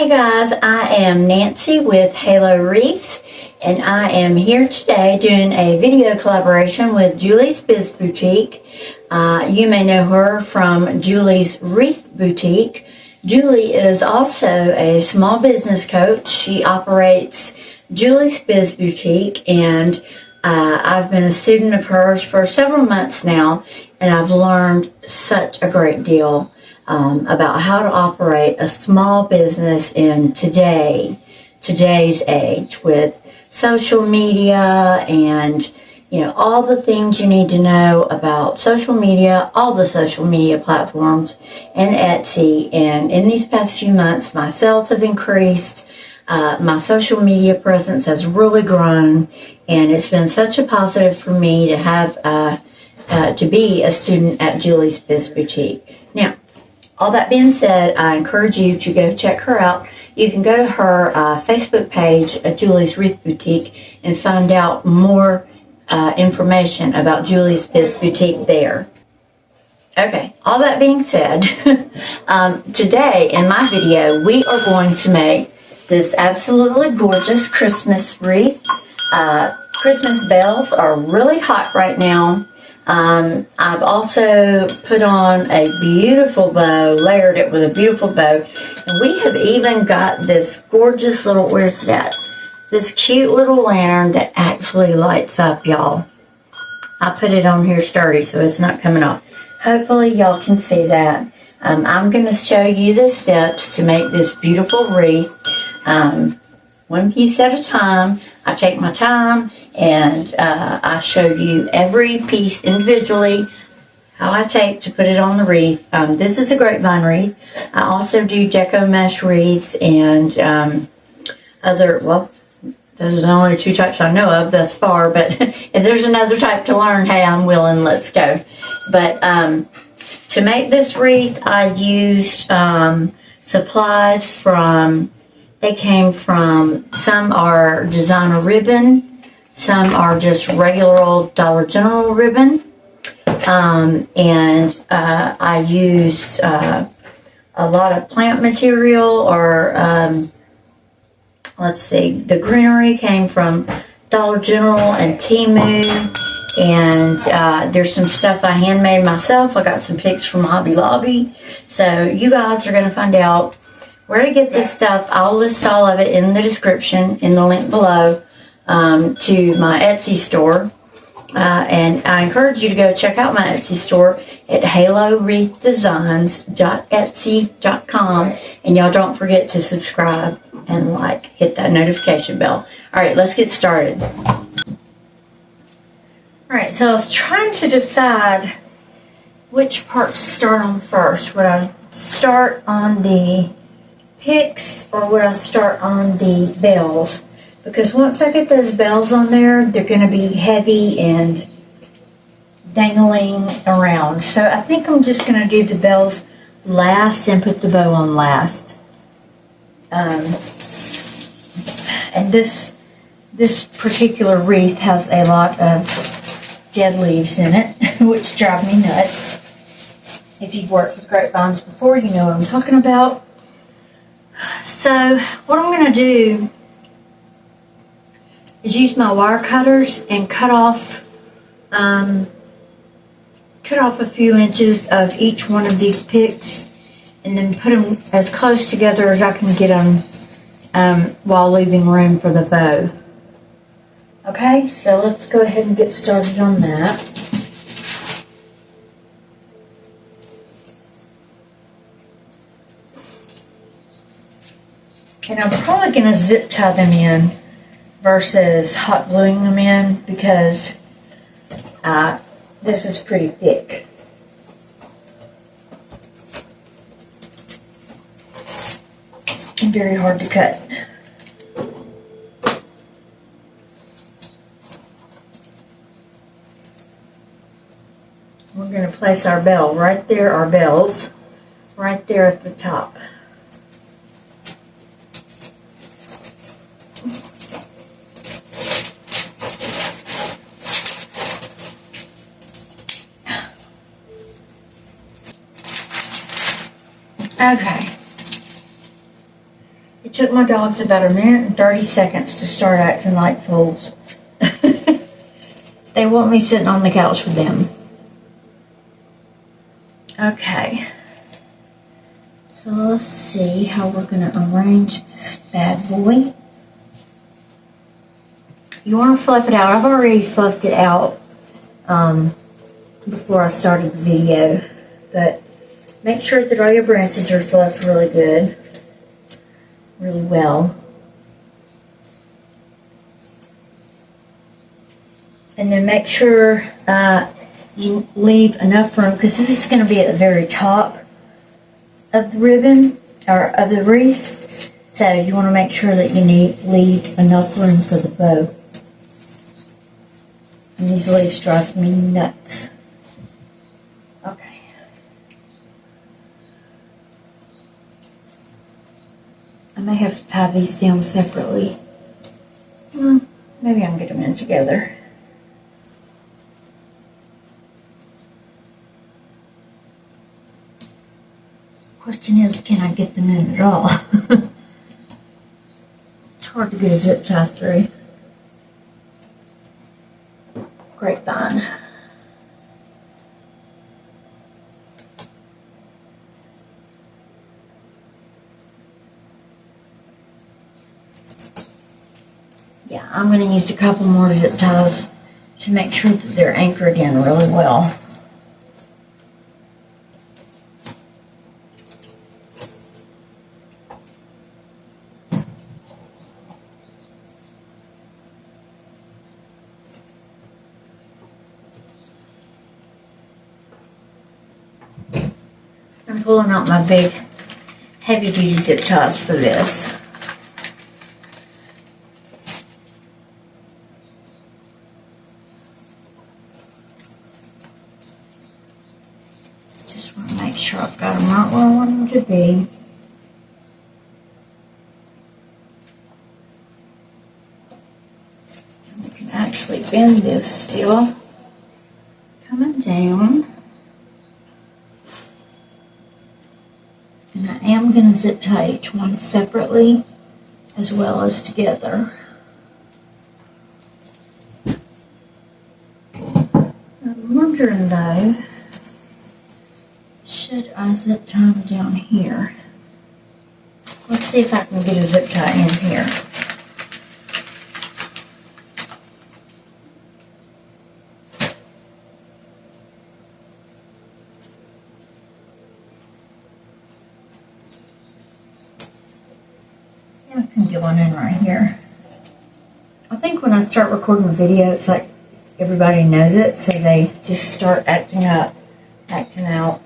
Hey guys, I am Nancy with Halo Wreaths, and I am here today doing a video collaboration with Julie's Biz Boutique. You may know her from Julie's Wreath Boutique. Julie is also a small business coach. She operates Julie's Biz Boutique, and I've been a student of hers for several months now, and I've learned such a great deal about how to operate a small business in today's age with social media and all the things you need to know about social media, all the social media platforms, and Etsy. And in these past few months, my sales have increased. My social media presence has really grown, and it's been such a positive for me to have to be a student at Julie's Biz Boutique. Now, all that being said, I encourage you to go check her out. You can go to her Facebook page at Julie's Wreath Boutique and find out more information about Julie's Biz Boutique there. Okay, all that being said, today in my video, we are going to make this absolutely gorgeous Christmas wreath. Christmas bells are really hot right now. I've also put on a beautiful bow, layered it with a beautiful bow, and we have even got this gorgeous little, where's it at? This cute little lantern that actually lights up, y'all. I put it on here sturdy so it's not coming off. Hopefully y'all can see that. I'm going to show you the steps to make this beautiful wreath. One piece at a time. I take my time and I show you every piece individually, how I take to put it on the wreath. This is a grapevine wreath. I also do deco mesh wreaths and well, those are the only two types I know of thus far, but if there's another type to learn, hey, I'm willing, let's go. But to make this wreath, I used supplies from, they came from, some are designer ribbon, some are just regular old Dollar General ribbon, and I used a lot of plant material, or let's see, the greenery came from Dollar General and Temu, and there's some stuff I handmade myself. I got some picks from Hobby Lobby, so you guys are going to find out where to get this stuff. I'll list all of it in the description, in the link below, to my Etsy store. And I encourage you to go check out my Etsy store at halowreathdesigns.etsy.com. And y'all don't forget to subscribe and hit that notification bell. Alright, let's get started. Alright, so I was trying to decide which part to start on first. Would I start on the picks or would I start on the bells? Because once I get those bells on there, they're going to be heavy and dangling around. So I think I'm just going to do the bells last and put the bow on last. And this particular wreath has a lot of dead leaves in it, which drive me nuts. If you've worked with grapevines before, you know what I'm talking about. So what I'm going to do is use my wire cutters and cut off a few inches of each one of these picks, and then put them as close together as I can get them while leaving room for the bow. Okay, so let's go ahead and get started on that. And I'm probably going to zip tie them in versus hot gluing them in, because this is pretty thick. And very hard to cut. We're going to place our bell right there, our bells, right there at the top. Okay. It took my dogs about a minute and 30 seconds to start acting like fools. They want me sitting on the couch with them. Okay. So let's see how we're going to arrange this bad boy. You want to fluff it out. I've already fluffed it out before I started the video. But make sure that all your branches are fluffed really good. Really well. And then make sure you leave enough room, because this is going to be at the very top of the ribbon, or of the wreath. So you want to make sure that you leave enough room for the bow. And these leaves drive me nuts. Okay. I may have to tie these down separately. Maybe I can get them in together. Question is, can I get them in at all? It's hard to get a zip tie through. Grapevine. Yeah, I'm going to use a couple more zip ties to make sure that they're anchored in really well. I'm pulling out my big heavy-duty zip ties for this. Just want to make sure I've got them right where I want them to be. And we can actually bend this still. Coming down. And I am going to zip tie each one separately as well as together. I'm wondering though, should I zip tie them down here? Let's see if I can get a zip tie in here. I can get one in right here. I think when I start recording the video, it's like everybody knows it, so they just start acting up, acting out.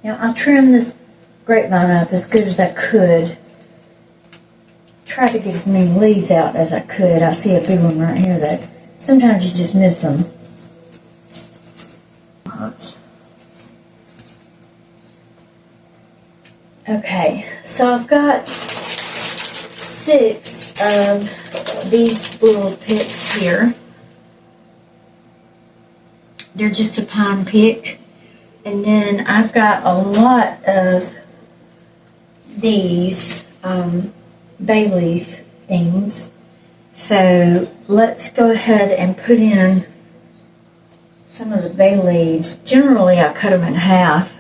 Now, I trimmed this grapevine up as good as I could. Tried to get as many leaves out as I could. I see a big one right here that sometimes you just miss them. Hurts. Okay, so I've got 6 of these little picks here. They're just a pine pick. And then I've got a lot of these bay leaf things. So let's go ahead and put in some of the bay leaves. Generally, I cut them in half.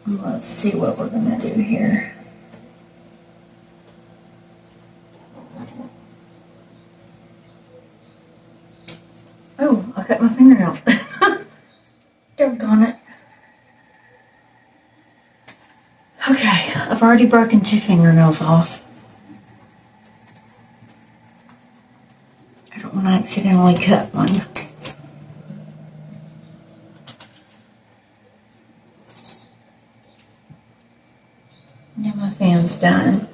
Let's see what we're going to do here. Oh, I cut my fingernail. Doggone it. Okay, I've already broken 2 fingernails off. I don't want to accidentally cut one. Now my fan's done.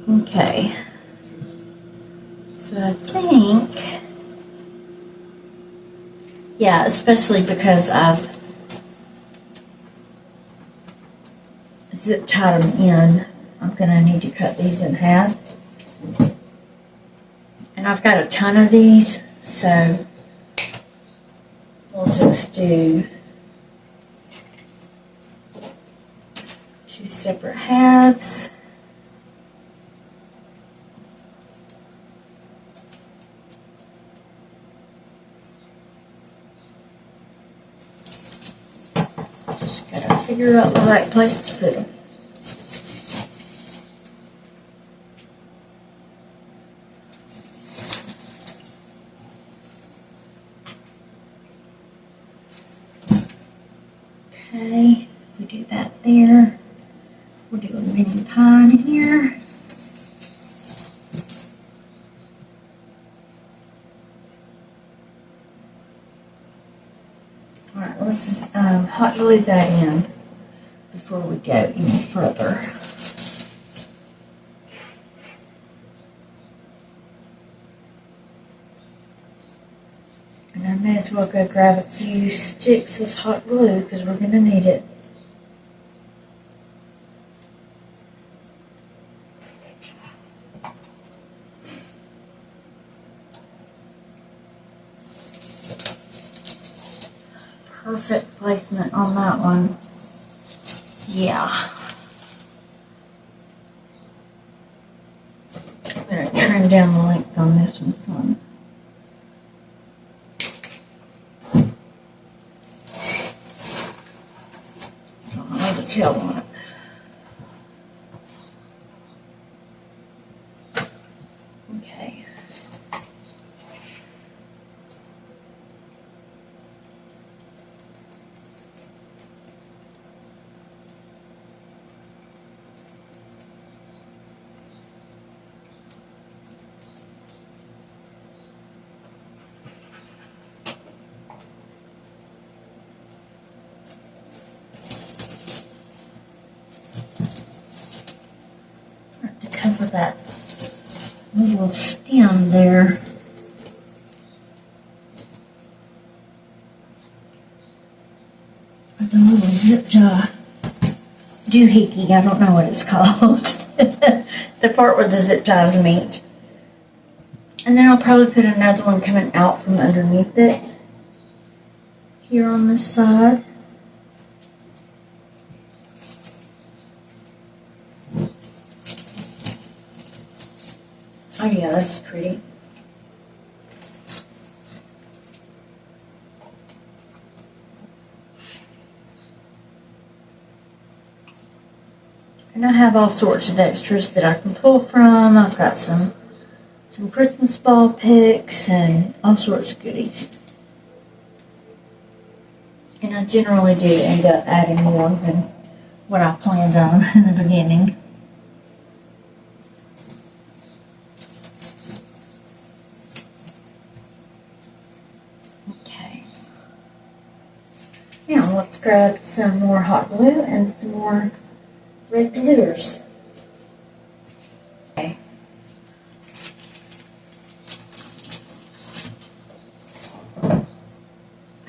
Okay. So I think, yeah, especially because it's zip tied them in. I'm going to need to cut these in half. And I've got a ton of these, so we'll just do 2 separate halves. Just gotta figure out the right place to put them. Okay, we do that there. We'll do a mini pine here. Alright, let's hot glue that in before we go any further. And I may as well go grab a few sticks of hot glue because we're going to need it. Perfect placement on that one. Yeah. I'm going to trim down the length on this one some. Don't know what to tell on it. Okay. Cover that little stem there. With a little zip tie doohickey, I don't know what it's called. The part where the zip ties meet. And then I'll probably put another one coming out from underneath it. Here on this side. Oh yeah, that's pretty. And I have all sorts of extras that I can pull from. I've got some Christmas ball picks and all sorts of goodies. And I generally do end up adding more than what I planned on in the beginning. Now let's grab some more hot glue and some more red gluers. Okay.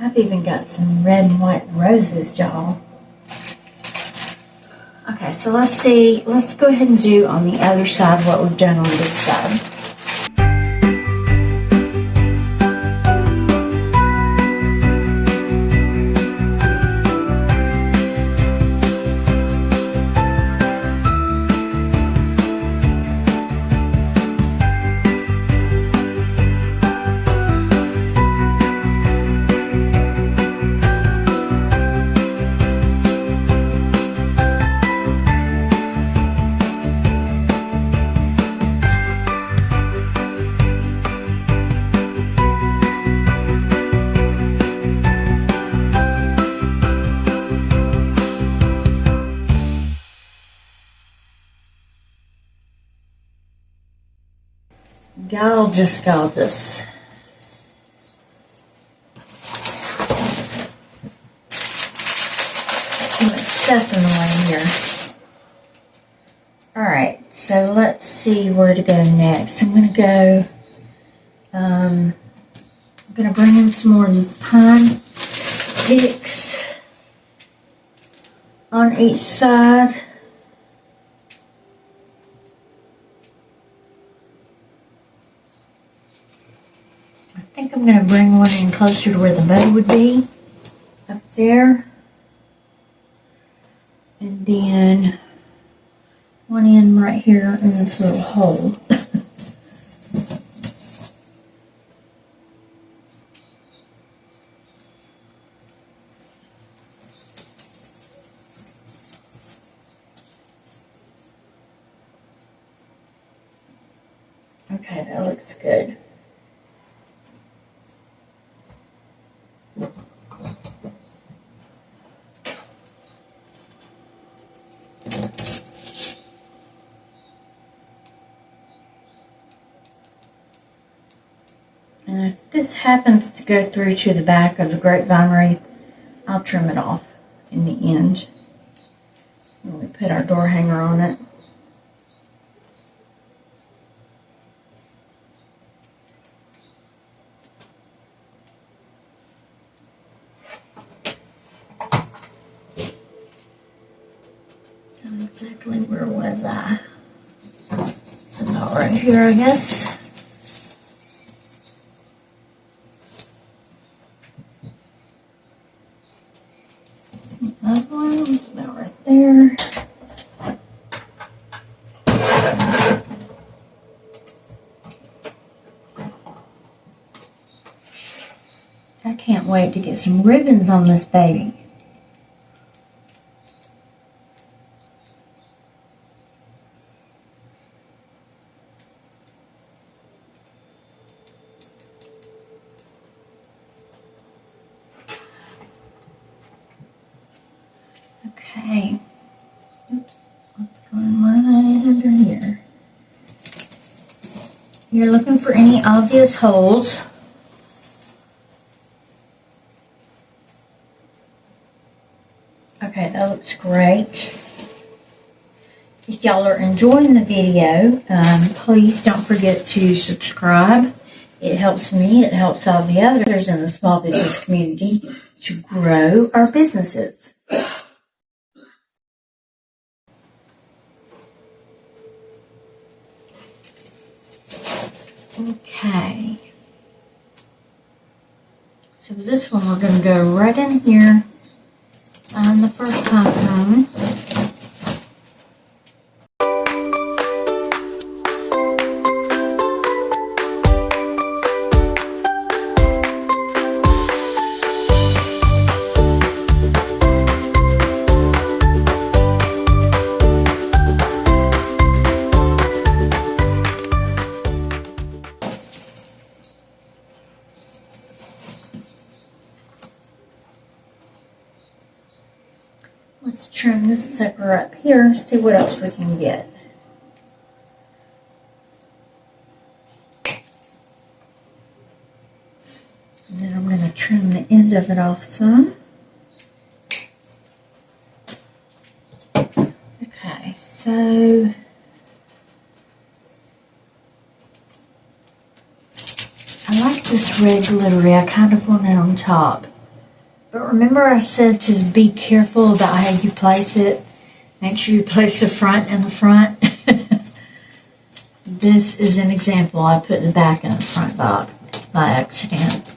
I've even got some red and white roses, y'all. Okay, so let's go ahead and do on the other side what we've done on this side. Gorgeous, gorgeous. Too much stuff in the way here. Alright, so let's see where to go next. I'm going to bring in some more of these pine picks on each side. I'm going to bring one in closer to where the bow would be, up there. And then one in right here in this little hole. Okay, that looks good. And if this happens to go through to the back of the grapevine wreath, I'll trim it off in the end when we put our door hanger on it. Exactly where was I? It's about right here, I guess. The other one's about right there. I can't wait to get some ribbons on this baby. Okay, oops, what's going right under here? You're looking for any obvious holes. Okay, that looks great. If y'all are enjoying the video, please don't forget to subscribe. It helps me, it helps all the others in the small business community to grow our businesses. Okay, so this one we're going to go right in here on the first pom-pom. Let's trim this sucker up here, see what else we can get. And then I'm going to trim the end of it off some. Okay, so I like this red glittery. I kind of want it on top. But remember I said to be careful about how you place it. Make sure you place the front in the front. This is an example. I put the back in the front box by accident.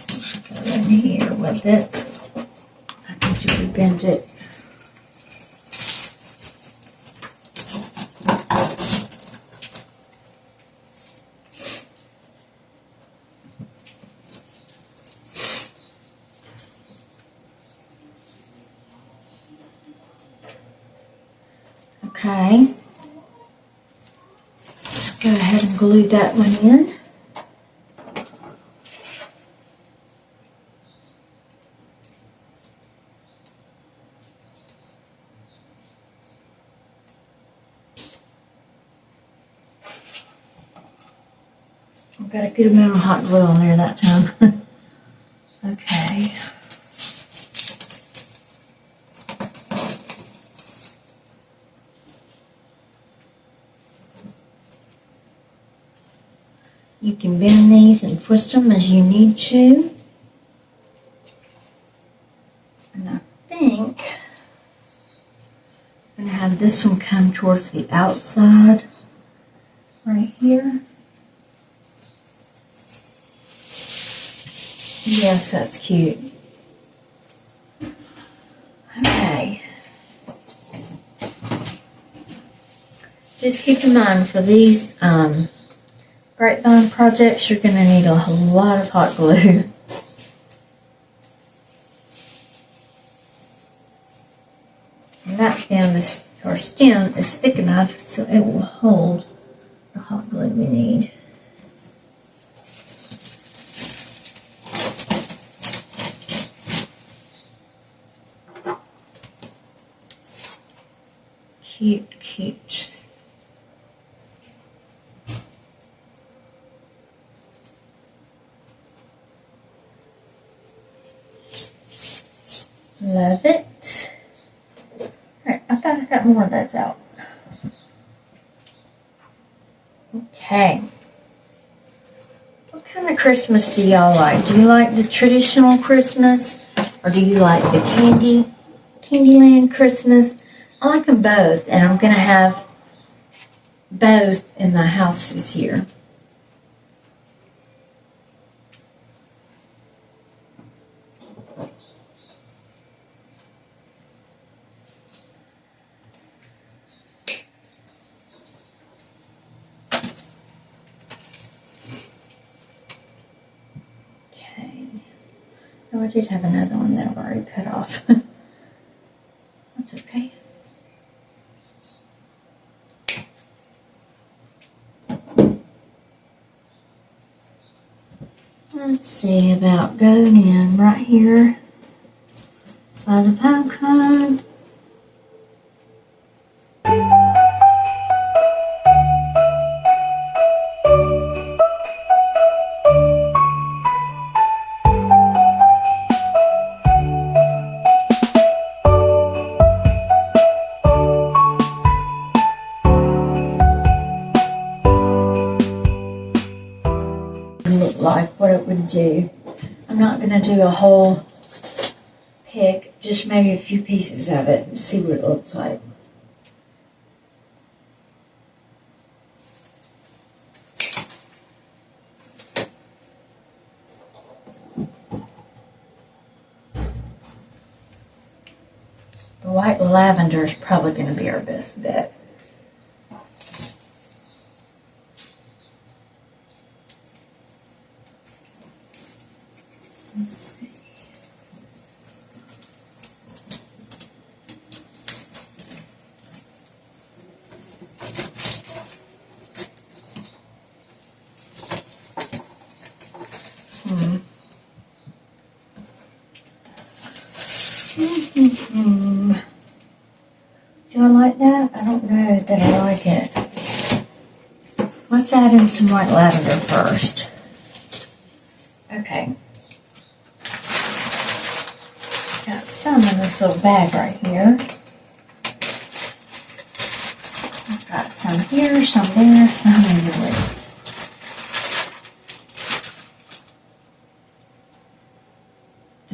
Just go in here with it. I can just bend it. Okay, let's go ahead and glue that one in. I've got a good amount of hot glue on there that time. Okay. You can bend these and twist them as you need to. this one come towards the outside right here. Yes, that's cute. Okay. Just keep in mind for these grapevine projects, you're going to need a lot of hot glue. And that stem is thick enough so it will hold the hot glue we need. Cute, cute. Love it. Alright, I thought I got more of those out. Okay. What kind of Christmas do y'all like? Do you like the traditional Christmas? Or do you like the Candyland Christmas? I like them both, and I'm going to have both in my house this year. Okay. Oh, I did have another one that I've already cut off. That's okay. Let's see about going in right here by the pine cone. Look like what it would do. I'm not going to do a whole pick, just maybe a few pieces of it and see what it looks like. The white lavender is probably going to be our best bet. Let's see. Do I like that? I don't know that I like it. Let's add in some white lavender first. Okay. Got some in this little bag right here. I've got some here, some there, some everywhere.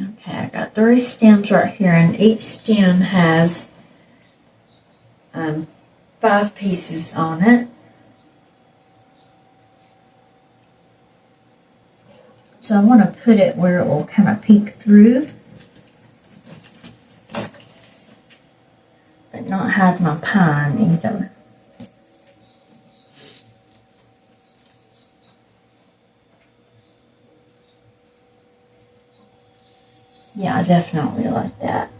Okay, I got 3 stems right here, and each stem has 5 pieces on it. So I want to put it where it will kind of peek through, but not hide my pine either. Yeah, I definitely like that.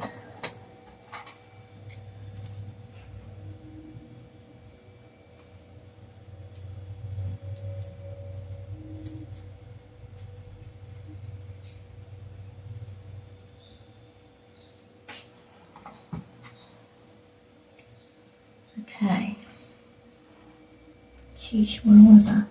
Okay. Sheesh, where was I?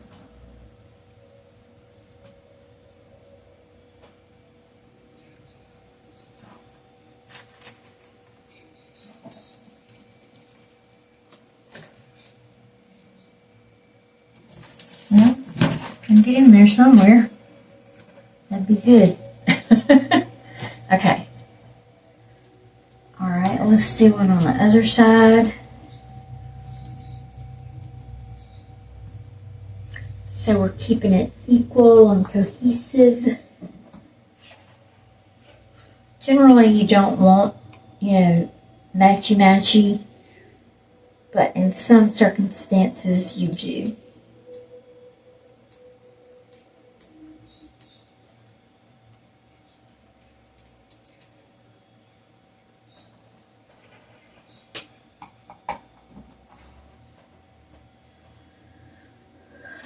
Well, can get in there somewhere. That'd be good. Okay. Alright, let's do one on the other side. So we're keeping it equal and cohesive. Generally, you don't want, matchy-matchy, but in some circumstances you do.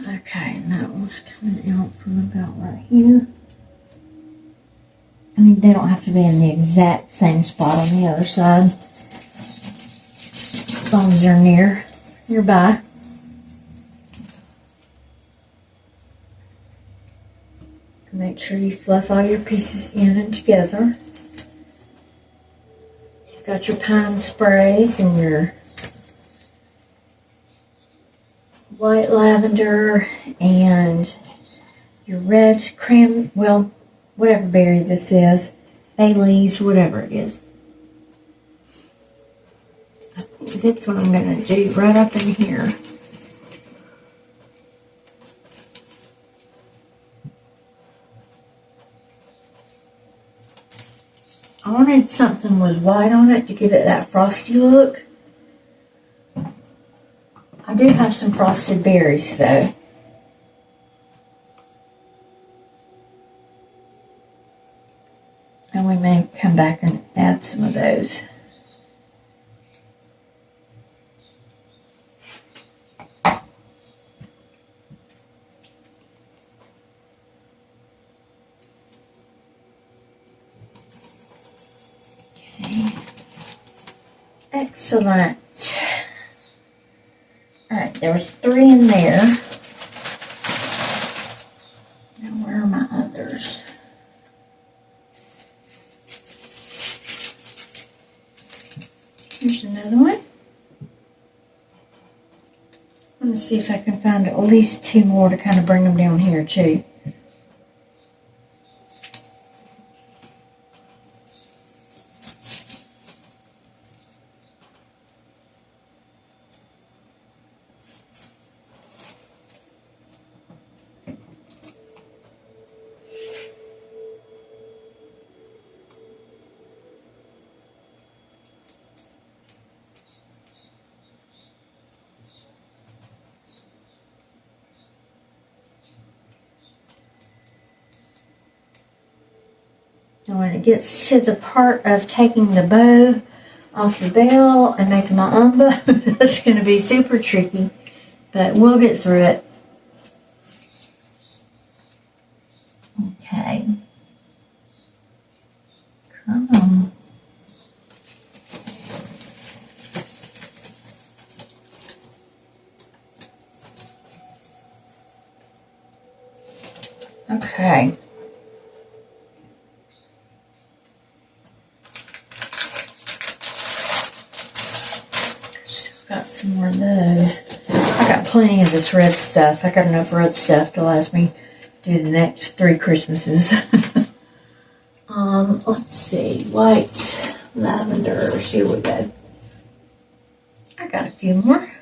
Okay, and that one's coming out from about right here. I mean, they don't have to be in the exact same spot on the other side, as long as they're nearby. Make sure you fluff all your pieces in and together. You've got your pine sprays and your white lavender and your red whatever berry this is, bay leaves, whatever it is. I think that's what I'm going to do right up in here. I wanted something with white on it to give it that frosty look. I do have some frosted berries though. And we may come back and add some of those. Okay. Excellent. Alright, there was 3 in there. Now where are my others? Here's another one. I'm going to see if I can find at least 2 more to kind of bring them down here too. And when it gets to the part of taking the bow off the bell and making my own bow, that's going to be super tricky, but we'll get through it. Okay. Come on. Okay. Got some more of those. I got plenty of this red stuff. I got enough red stuff to last me through the next 3 Christmases. Let's see. White lavenders. Here we go. I got a few more.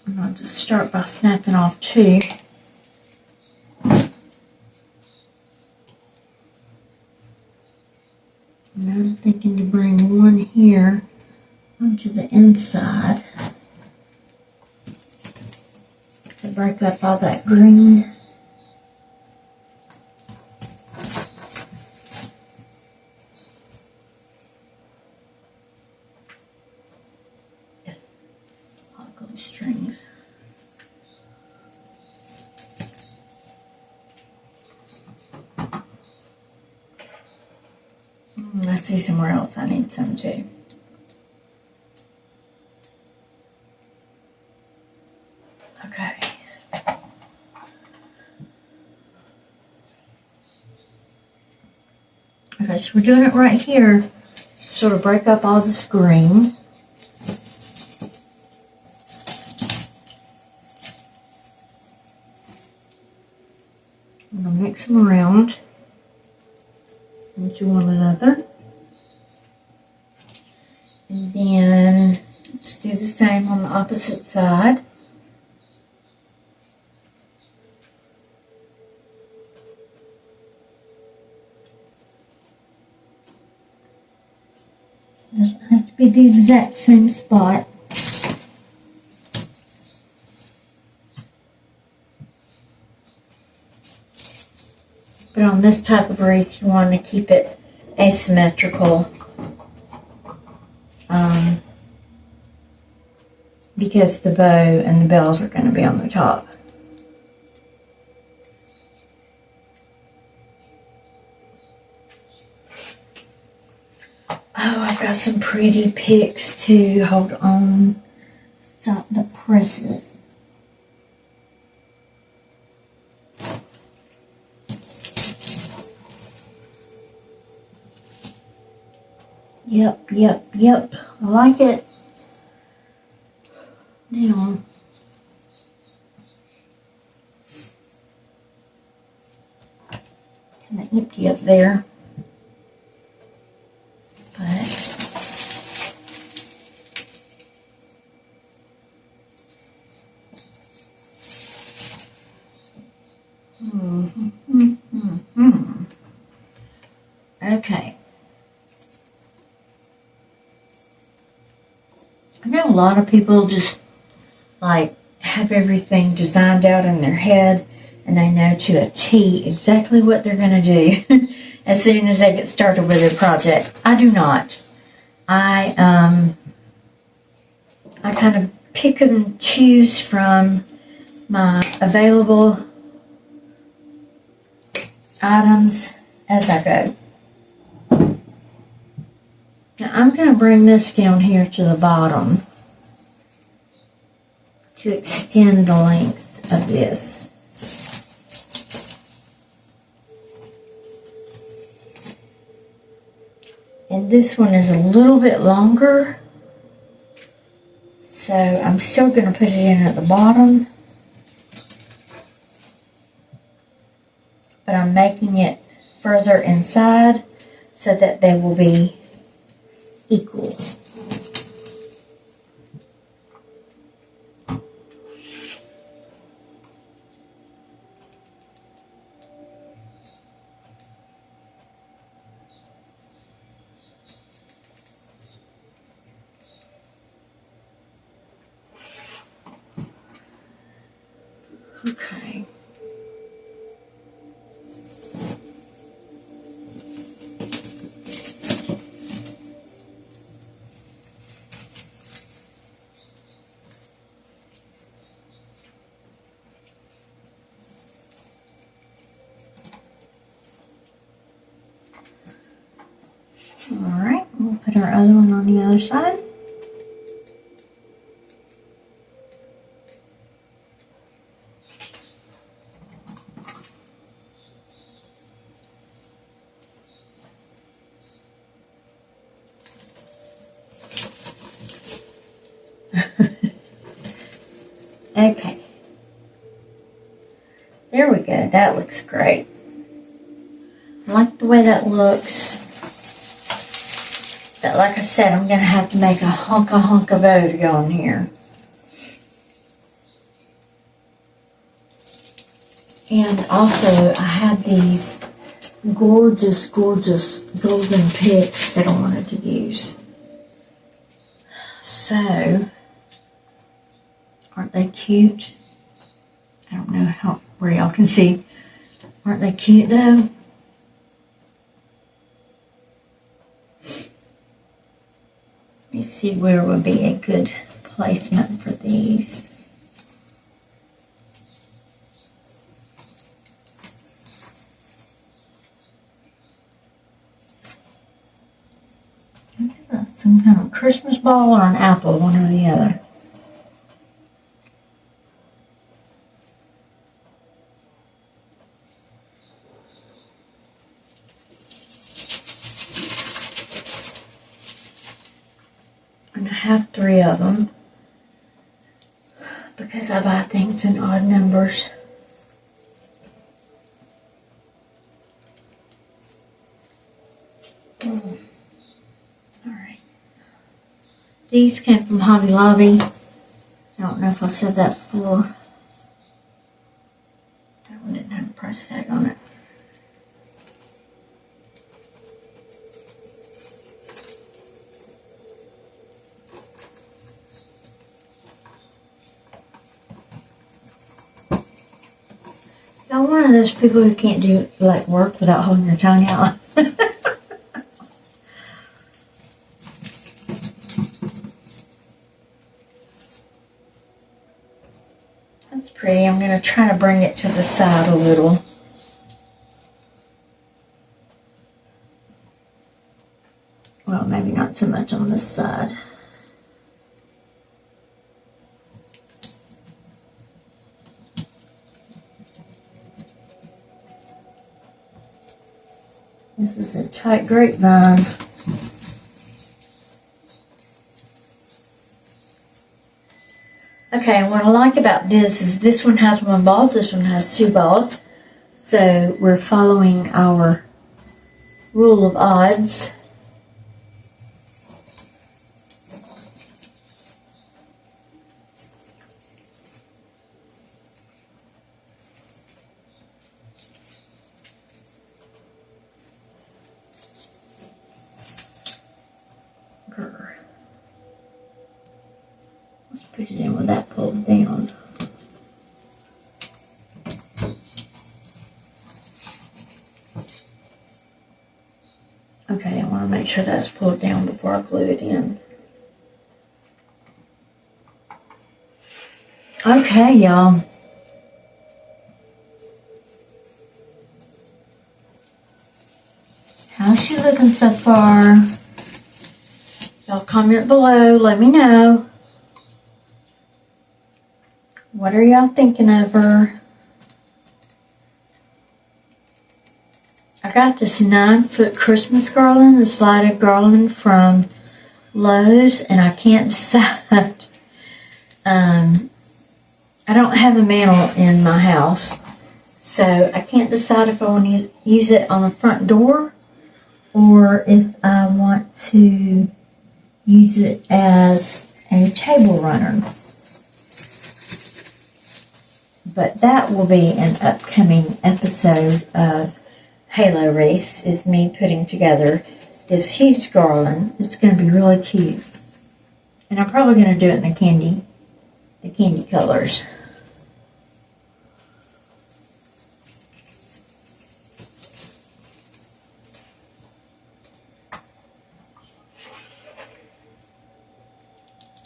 And I'll just start by snapping off 2. And I'm thinking to bring 1 here onto the inside to break up all that green. Hot glue strings. I see somewhere else I need some too. Okay. Okay, so we're doing it right here to sort of break up all this green. I'm going to mix them around into one another. And then let's do the same on the opposite side. Doesn't have to be the exact same spot. But on this type of wreath, you want to keep it asymmetrical. Because the bow and the bells are going to be on the top. Oh, I've got some pretty pics too. Hold on. Stop the presses. Yep. I like it. Now, kind of empty up there. But okay. I know a lot of people just like have everything designed out in their head and they know to a T exactly what they're going to do as soon as they get started with their project. I do not. I kind of pick and choose from my available items as I go. Now I'm going to bring this down here to the bottom to extend the length of this. And this one is a little bit longer, so I'm still going to put it in at the bottom, but I'm making it further inside so that they will be equal. Okay. All right, we'll put our other one on the other side. Okay. There we go. That looks great. I like the way that looks. But like I said, I'm going to have to make a hunk of bow to go on here. And also, I had these gorgeous golden picks that I wanted to use. So, aren't they cute? I don't know where y'all can see. Aren't they cute though? Let's see where would be a good placement for these. Some kind of Christmas ball or an apple, one or the other. And I have 3 of them because I buy things in odd numbers. These came from Hobby Lobby. I don't know if I said that before. That one didn't have a price tag on it. Y'all one of those people who can't do like work without holding your tongue out. That's pretty. I'm going to try to bring it to the side a little. Well, maybe not so much on this side. This is a tight grapevine. Okay, and what I like about this is this one has one ball, this one has two balls. So we're following our rule of odds. Let's put it in with that pulled down. Okay, I want to make sure that's pulled down before I glue it in. Okay, y'all. How's she looking so far? Y'all comment below, let me know. What are y'all thinking of her? I got this 9-foot Christmas garland, this lighted garland from Lowe's, and I can't decide. I don't have a mantle in my house, so I can't decide if I want to use it on the front door or if I want to use it as a table runner. But that will be an upcoming episode of Halo Wreaths, is me putting together this huge garland. It's going to be really cute. And I'm probably going to do it in the candy colors.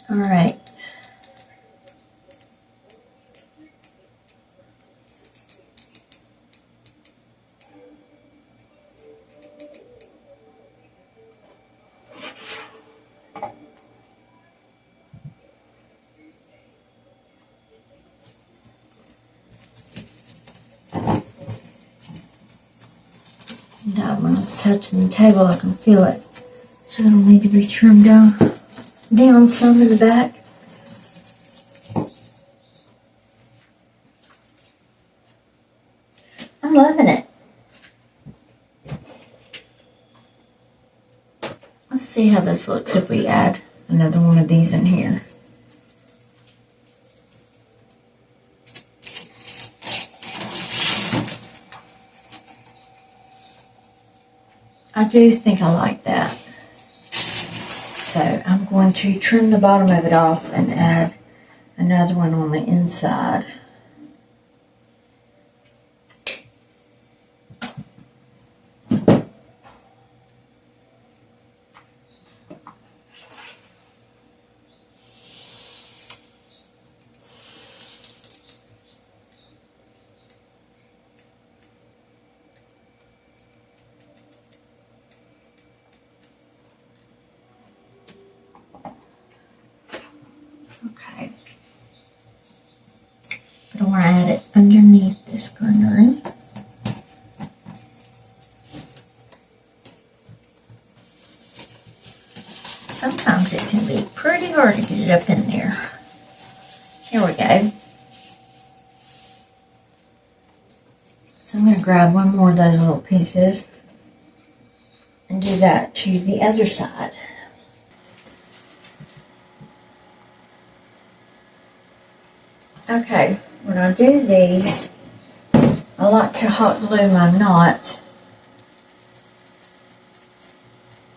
All right. Now when it's touching the table, I can feel it. So it'll need to be trimmed down some in the back. I'm loving it. Let's see how this looks if we add another one of these in here. I do think I like that. So I'm going to trim the bottom of it off and add another one on the inside. Okay. But I want to add it underneath this greenery. Sometimes it can be pretty hard to get it up in there. Here we go. So I'm going to grab one more of those little pieces and do that to the other side. Okay, when I do these, I like to hot glue my knot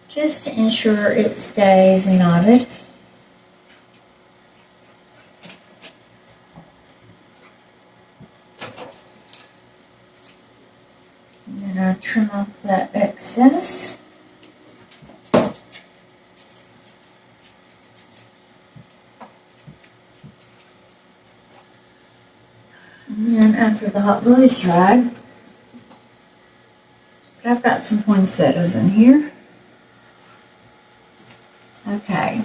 just to ensure it stays knotted. And then I trim off that excess. And then after the hot glue is dried, but I've got some poinsettias in here. Okay.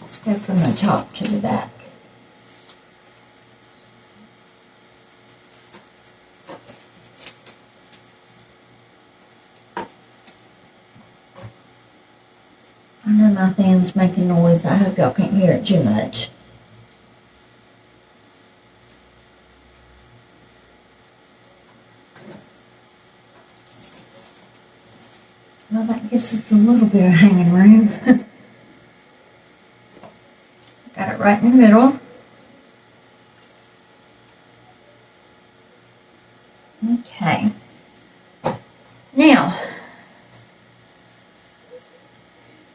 Let's go from the top to the back. I know my fan's making noise. I hope y'all can't hear it too much. Well, that gives us a little bit of hanging room. Got it right in the middle. Okay. Now,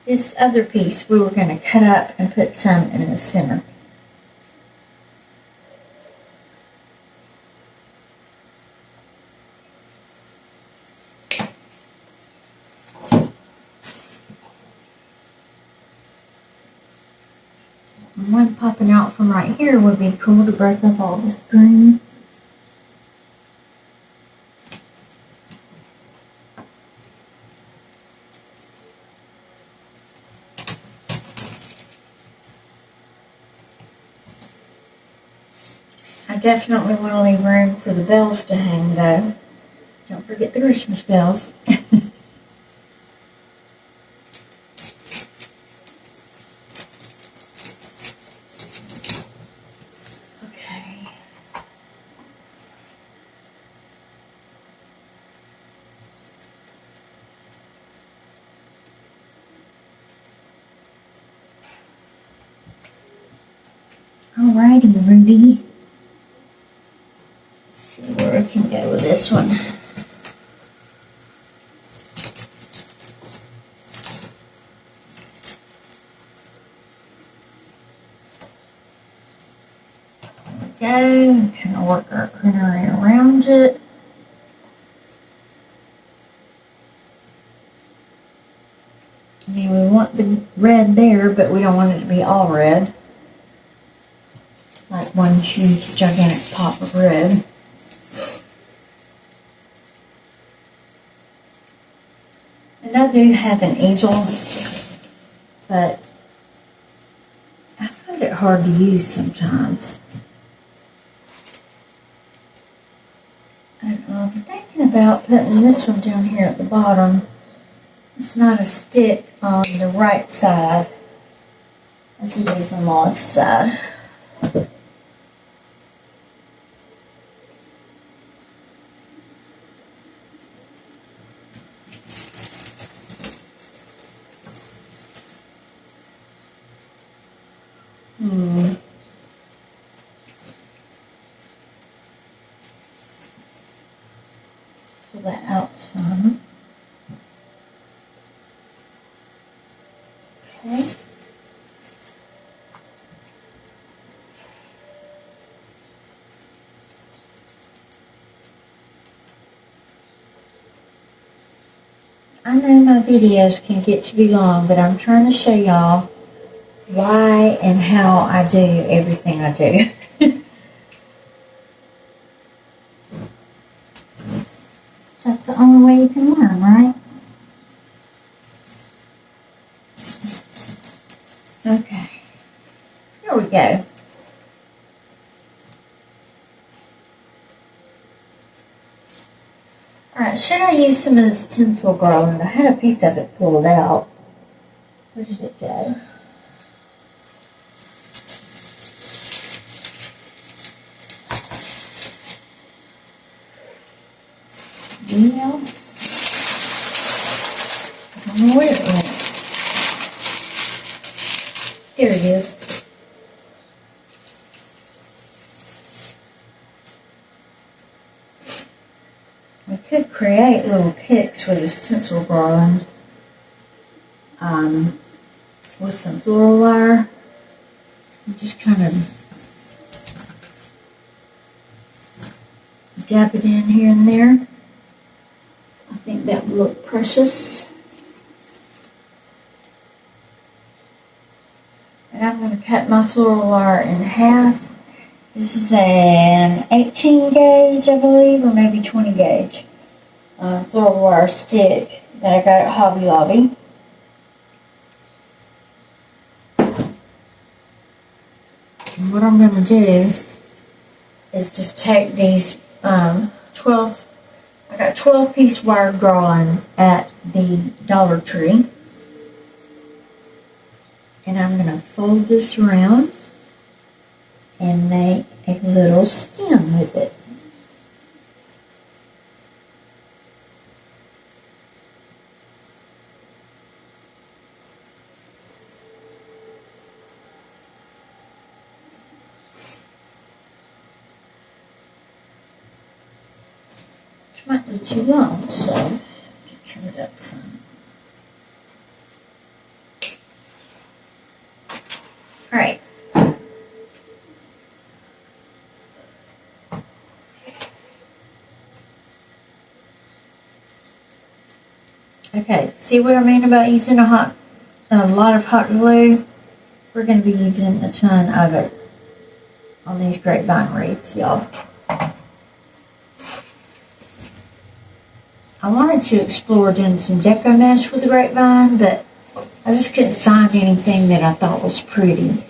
this other piece we were going to cut up and put some in the center. And one popping out from right here would be cool to break up all this green. I definitely want to leave room for the bells to hang though. Don't forget the Christmas bells. Okay. Alrighty, Ruby. Where I can go with this one. There we go. Kind of work our greenery around it. I mean, we want the red there, but we don't want it to be all red. Like one huge gigantic pop of red. And I do have an easel, but I find it hard to use sometimes. And I'm thinking about putting this one down here at the bottom. It's not a stick on the right side as it is on the left side. Pull that out some. Okay. I know my videos can get to be long, but I'm trying to show y'all why and how I do everything I do. That's the only way you can learn, right? Okay. Here we go. Alright, should I use some of this tinsel garland? I had a piece of it pulled out. Where did it go? Yeah. don't know where it went. Here it is. We could create little picks with this tinsel garland with some floral wire. You just kind of dab it in here and there. I think that would look precious. And I'm going to cut my floral wire in half. This is an 18 gauge, I believe, or maybe 20 gauge floral wire stick that I got at Hobby Lobby. And what I'm going to do is just take these 12, I got 12-piece wire garland at the Dollar Tree. And I'm going to fold this around and make a little stem with it. Which might be too long, so trim it up some. Alright. Okay, see what I mean about using a lot of hot glue? We're going to be using a ton of it on these grapevine wreaths, y'all. I wanted to explore doing some deco mesh with the grapevine, but I just couldn't find anything that I thought was pretty.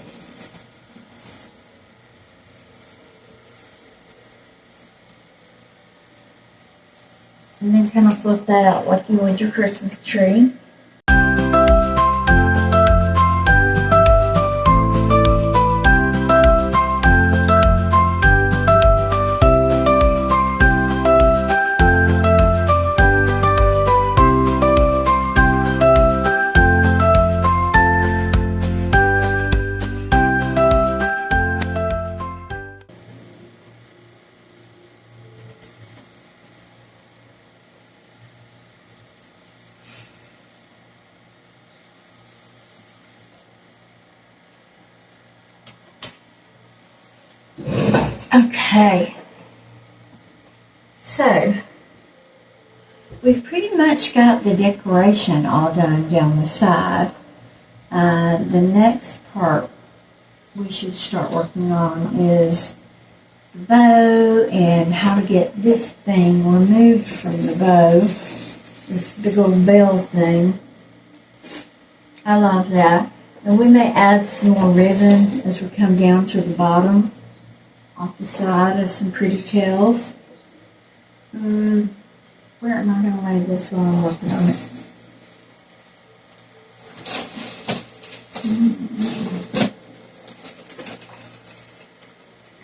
And then kind of flip that out like you would your Christmas tree. Okay, so we've pretty much got the decoration all done down the side. The next part we should start working on is the bow and how to get this thing removed from the bow, this big old bell thing. I love that. And we may add some more ribbon as we come down to the bottom off the side of some pretty tails. Where am I going to lay this while I'm working on it?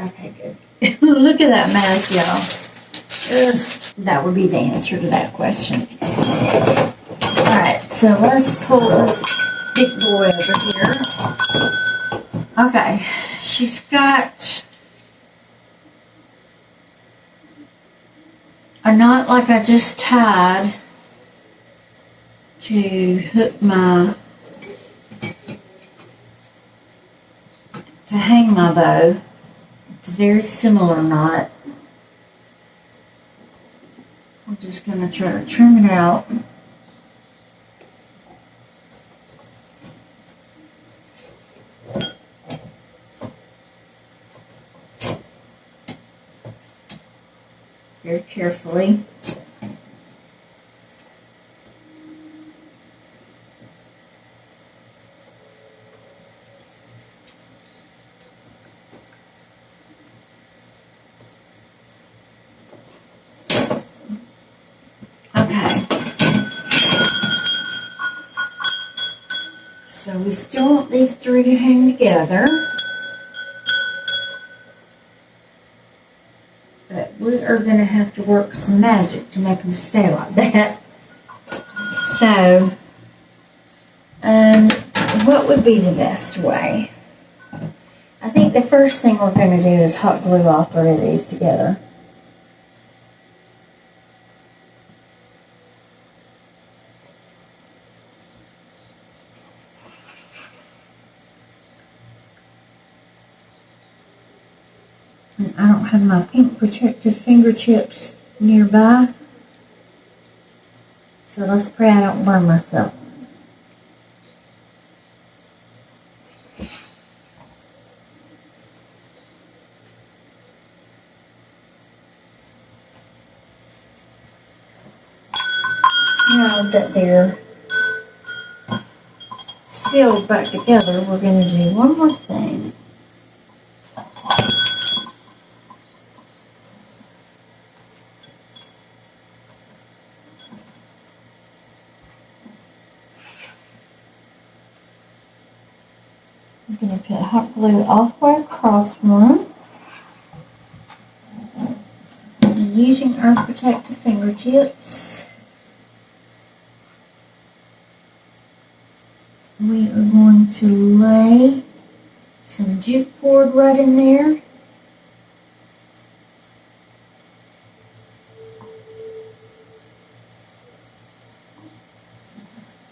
Okay, good. Look at that mess, y'all. That would be the answer to that question. Alright, so let's pull this big boy over here. Okay, she's got a knot like I just tied to hook to hang my bow. It's a very similar knot. I'm just going to try to trim it out. Very carefully. Okay. So we still want these three to hang together. But we are going to have to work some magic to make them stay like that. So what would be the best way? I think the first thing we're going to do is hot glue all 3 of these together. And I don't have my pink protective fingertips nearby, so let's pray I don't burn myself. Now that they're sealed back together, we're going to do one more thing. I'm going to put hot glue all the way across one. And using our protective fingertips, we are going to lay some jute board right in there.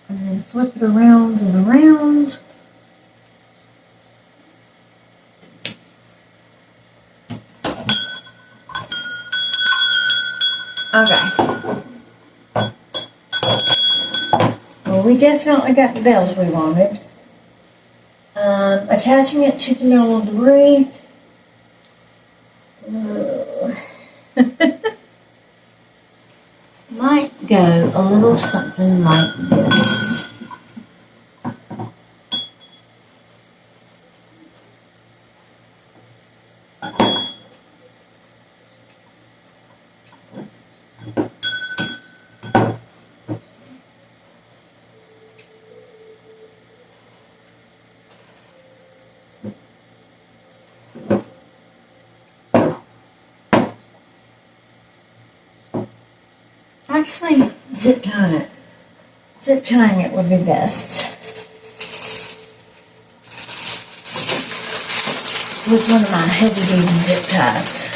And then flip it around and around. Okay. Well, we definitely got the bells we wanted. Attaching it to the middle of the wreath. Might go a little something like this. Actually, zip tying it. Zip tying it would be best. With one of my heavy duty zip ties.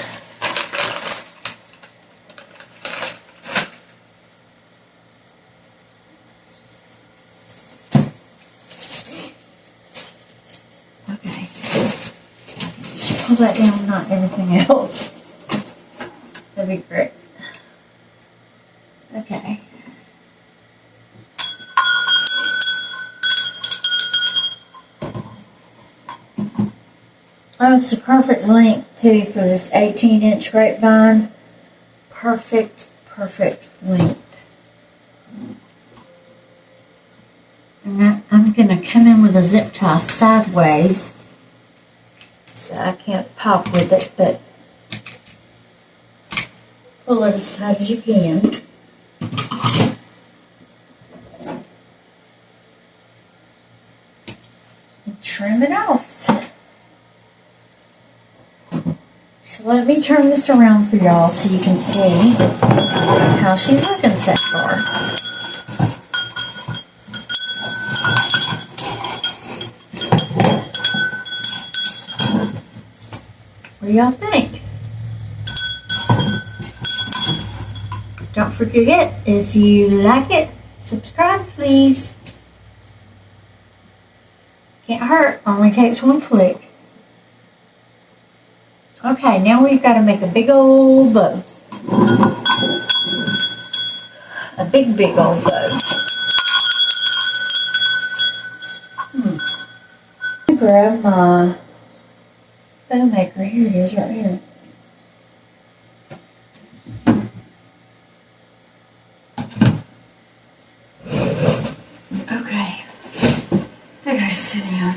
Okay. Just pull that down, not everything else. That'd be great. Okay. Oh, it's the perfect length too for this 18-inch grapevine. Perfect length. And I'm going to come in with a zip tie sideways. So I can't pop with it, but pull it as tight as you can. Trim it off. So let me turn this around for y'all so you can see how she's looking so far. What do y'all think? Don't forget, if you like it, subscribe please. Can't hurt, only takes one click. Okay, now we've got to make a big old bow. A big old bow. Grab my bow maker. Here it is, right here. Okay. I gotta sit down.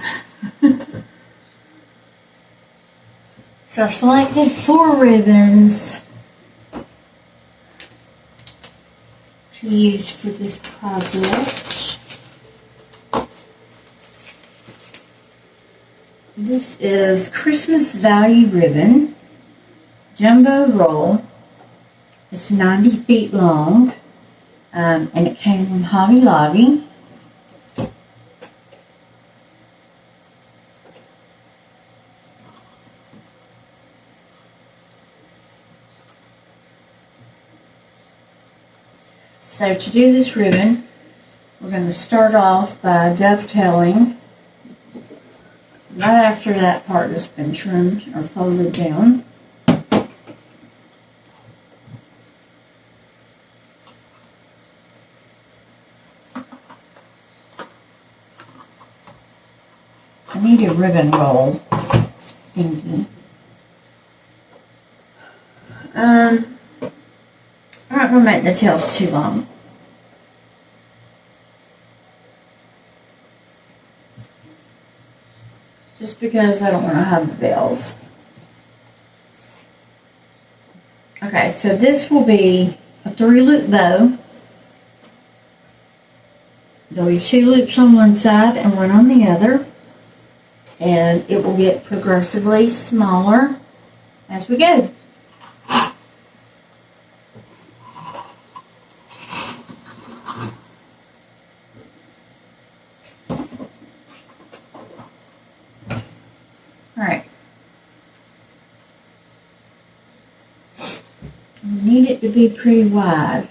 So I selected 4 ribbons to use for this project. This is Christmas Value Ribbon, Jumbo Roll. It's 90 feet long, and it came from Hobby Lobby. So to do this ribbon, we're going to start off by dovetailing right after that part has been trimmed or folded down. I need a ribbon roll thingy. I'm not going to make the tails too long. Just because I don't want to have the bells. Okay, so this will be a 3-loop bow. There'll be 2 loops on one side and 1 on the other. And it will get progressively smaller as we go. Alright. You need it to be pretty wide.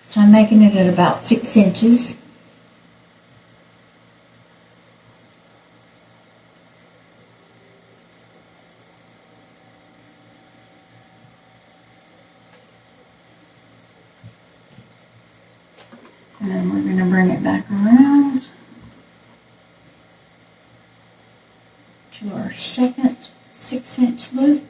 So I'm making it at about 6 inches. And we're going to bring it back around to our second 6-inch loop.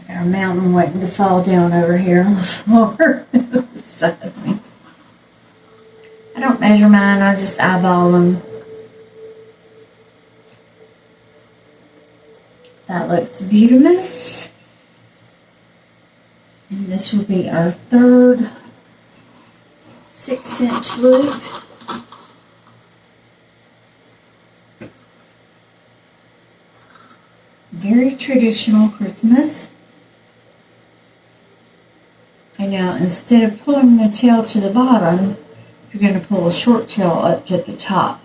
I got a mountain waiting to fall down over here on the floor beside me. I don't measure mine, I just eyeball them. That looks beautiful. And this will be our third 6-inch loop. Very traditional Christmas. And now instead of pulling the tail to the bottom, you're going to pull a short tail up to the top.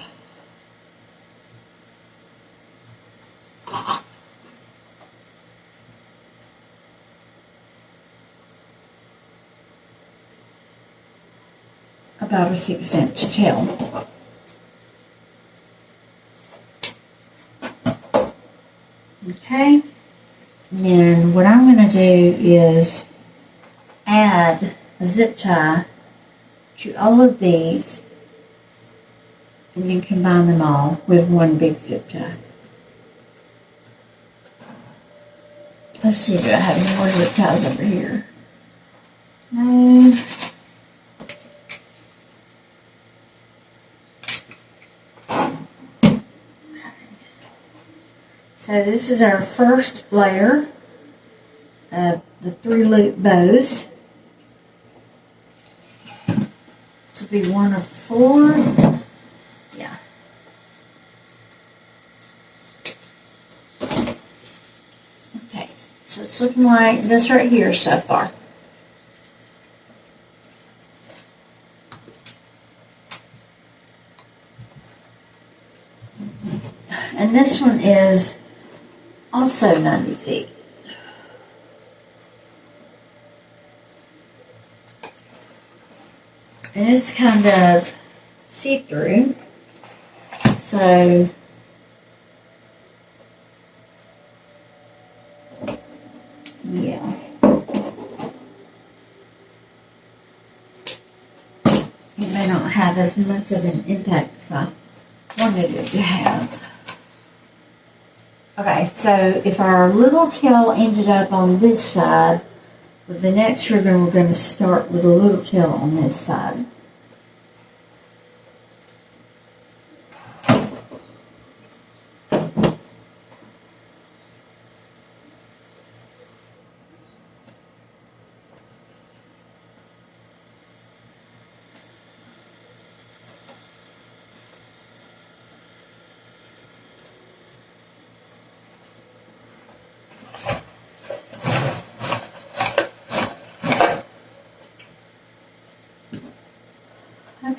About a 6-inch tail. Okay, and then what I'm going to do is add a zip tie to all of these and then combine them all with one big zip tie. Let's see, do I have any more zip ties over here? No. So this is our first layer of the 3-loop bows. This will be one of 4. Yeah. Okay, so it's looking like this right here so far. And this one is also 90 feet. And it's kind of see-through. So yeah. It may not have as much of an impact as I wanted it to have. Okay, so if our little tail ended up on this side, with the next ribbon we're going to start with a little tail on this side.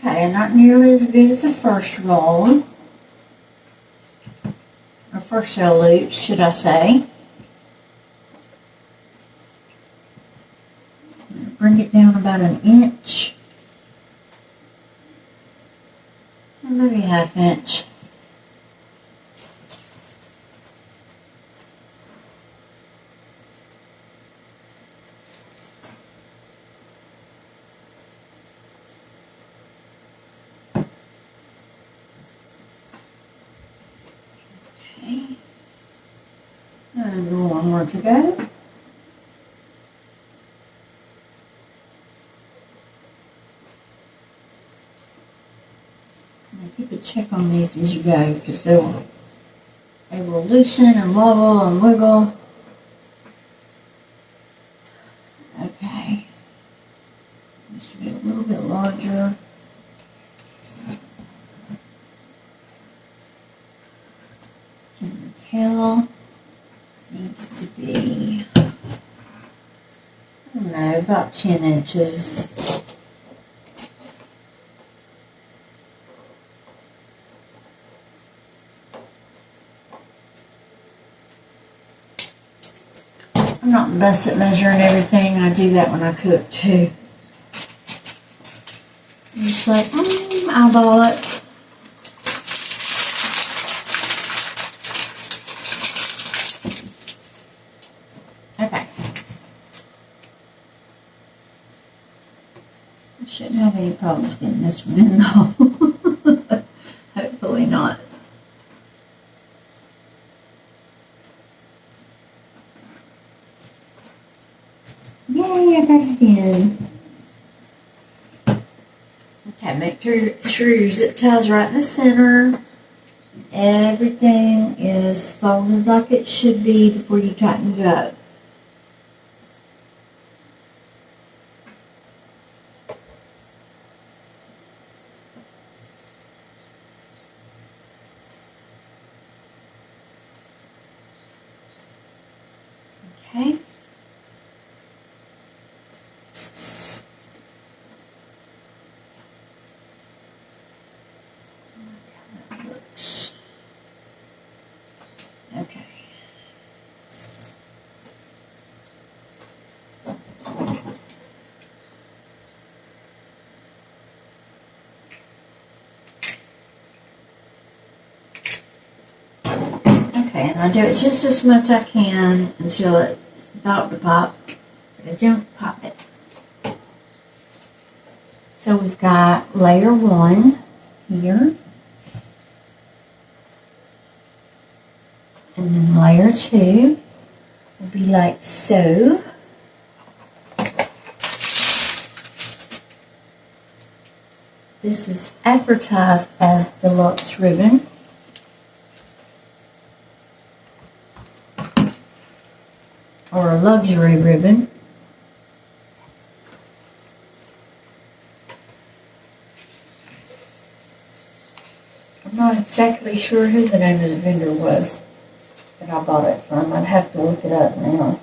Okay, not nearly as big as the first roll. Or first set of loops, should I say. Bring it down about an inch. Maybe half inch. Okay. And one more to go. Keep a check on these as you go, because they will loosen and wobble and wiggle. Okay. This should be a little bit larger. And the tail needs to be, I don't know, about 10 inches. I'm not the best at measuring everything. I do that when I cook too. I'm just like, eyeball it. Okay. I shouldn't have any problems getting this one in though. Hopefully not. Yay, I got it in. Okay, make sure your zip tie's right in the center. Everything is folded like it should be before you tighten it up. Okay. Okay. Okay, and I do it just as much as I can until it's about to pop, but I don't pop it. So we've got layer 1 here. And then layer 2 will be like so. This is advertised as deluxe ribbon. Or a luxury ribbon. I'm not exactly sure who the name of the vendor was that I bought it from. I'd have to look it up now.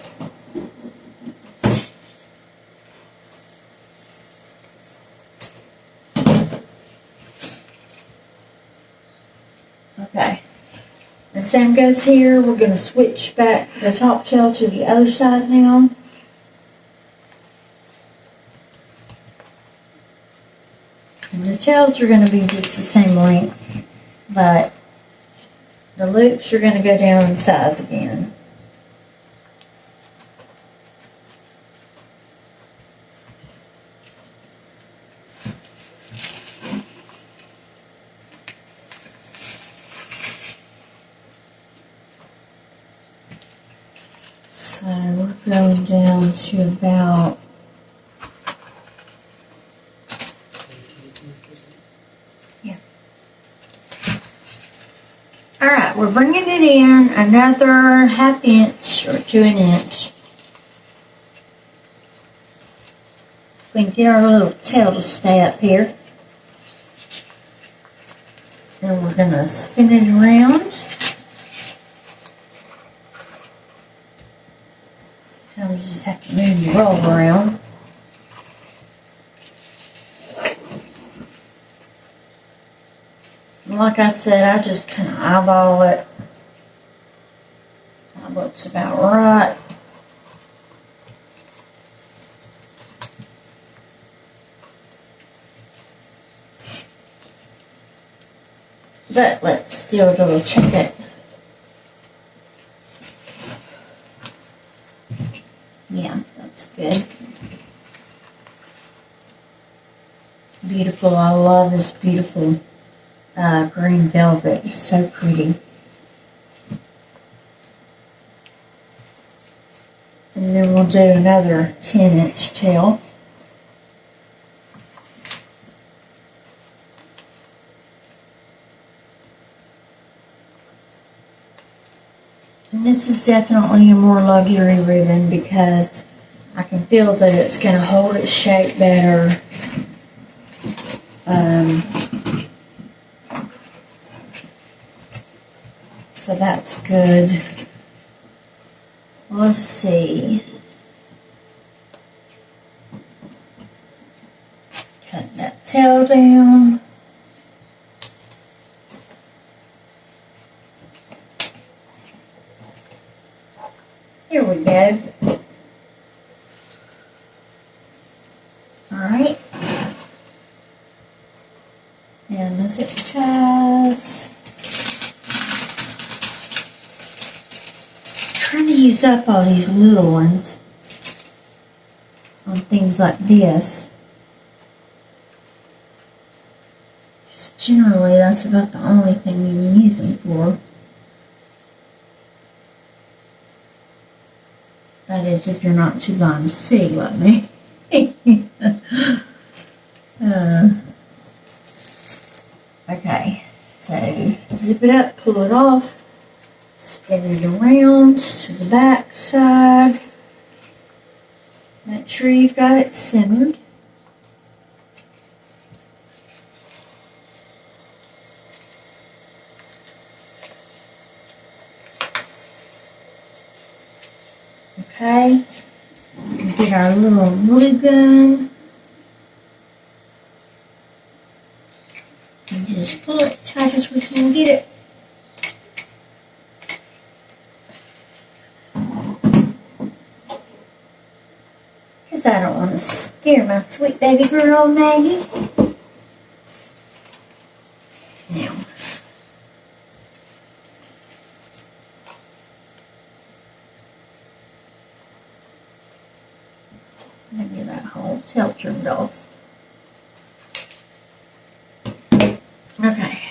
Okay. The same goes here. We're going to switch back the top tail to the other side now. And the tails are going to be just the same length, but the loops are going to go down in size again. So we're going down to about Alright, we're bringing it in another ½ inch or to an inch. We can get our little tail to stay up here. Then we're going to spin it around. Sometimes you just have to move the roll around. Like I said, I just kind of eyeball it. That looks about right. But let's still double check it. Yeah, that's good. Beautiful. I love this beautiful green velvet. It's so pretty. And then we'll do another 10-inch tail. And this is definitely a more luxury ribbon because I can feel that it's going to hold its shape better. So that's good. Let's see. Cut that tail down. Here we go. Alright. And the zip ties. Trying to use up all these little ones on things like this. Just generally, that's about the only thing you can use them for. That is, if you're not too blind to see like me. Okay, so zip it up, pull it off, spin it around to the back side. Make sure you've got it centered. Okay, get our little glue gun and just pull it tight as we can get it. Because I don't want to scare my sweet baby girl, Maggie. Now, maybe that whole tail trimmed off. Okay.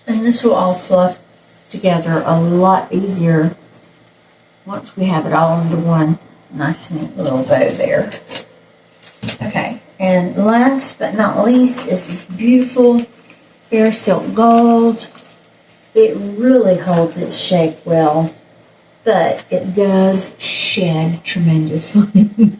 And this will all fluff together a lot easier once we have it all into one nice neat little bow there. Okay, and last but not least is this beautiful Fair Silk Gold. It really holds its shape well, but it does shed tremendously.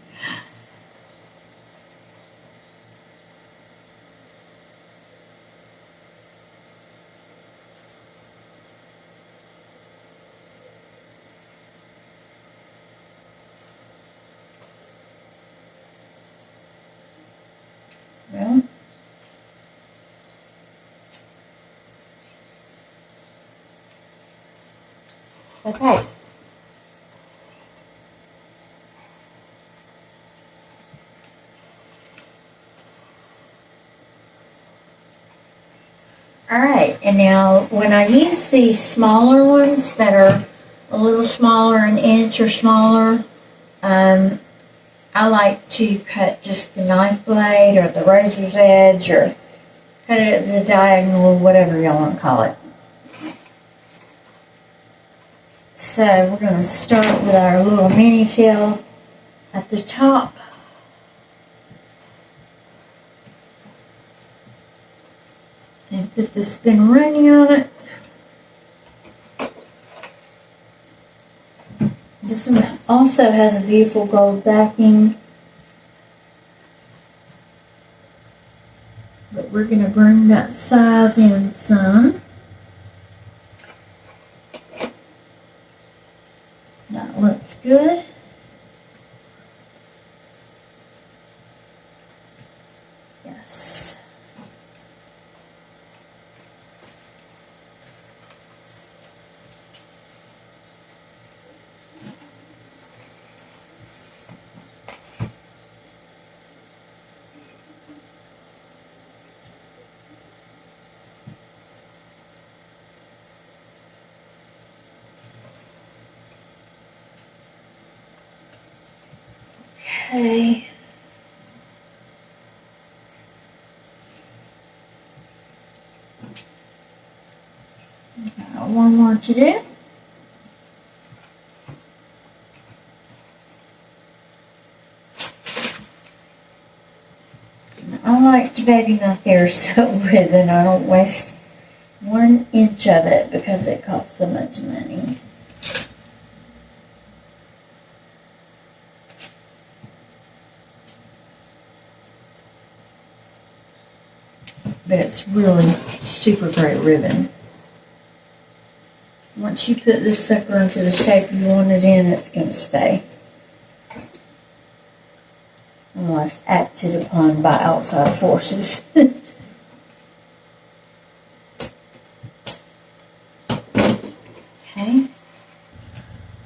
Well, okay. Alright, and now when I use these smaller ones that are a little smaller, an inch or smaller, I like to cut just the knife blade or the razor's edge or cut it at the diagonal, whatever y'all want to call it. So we're going to start with our little mini tail at the top. And put the spin runny on it. This one also has a beautiful gold backing. But we're going to bring that size in some. That looks good. Okay. Got one more to do. I like to baby my hair so ribbon. I don't waste 1 inch of it because it costs so much money. But it's really super great ribbon. Once you put this sucker into the shape you want it in, it's going to stay. Unless acted upon by outside forces. Okay.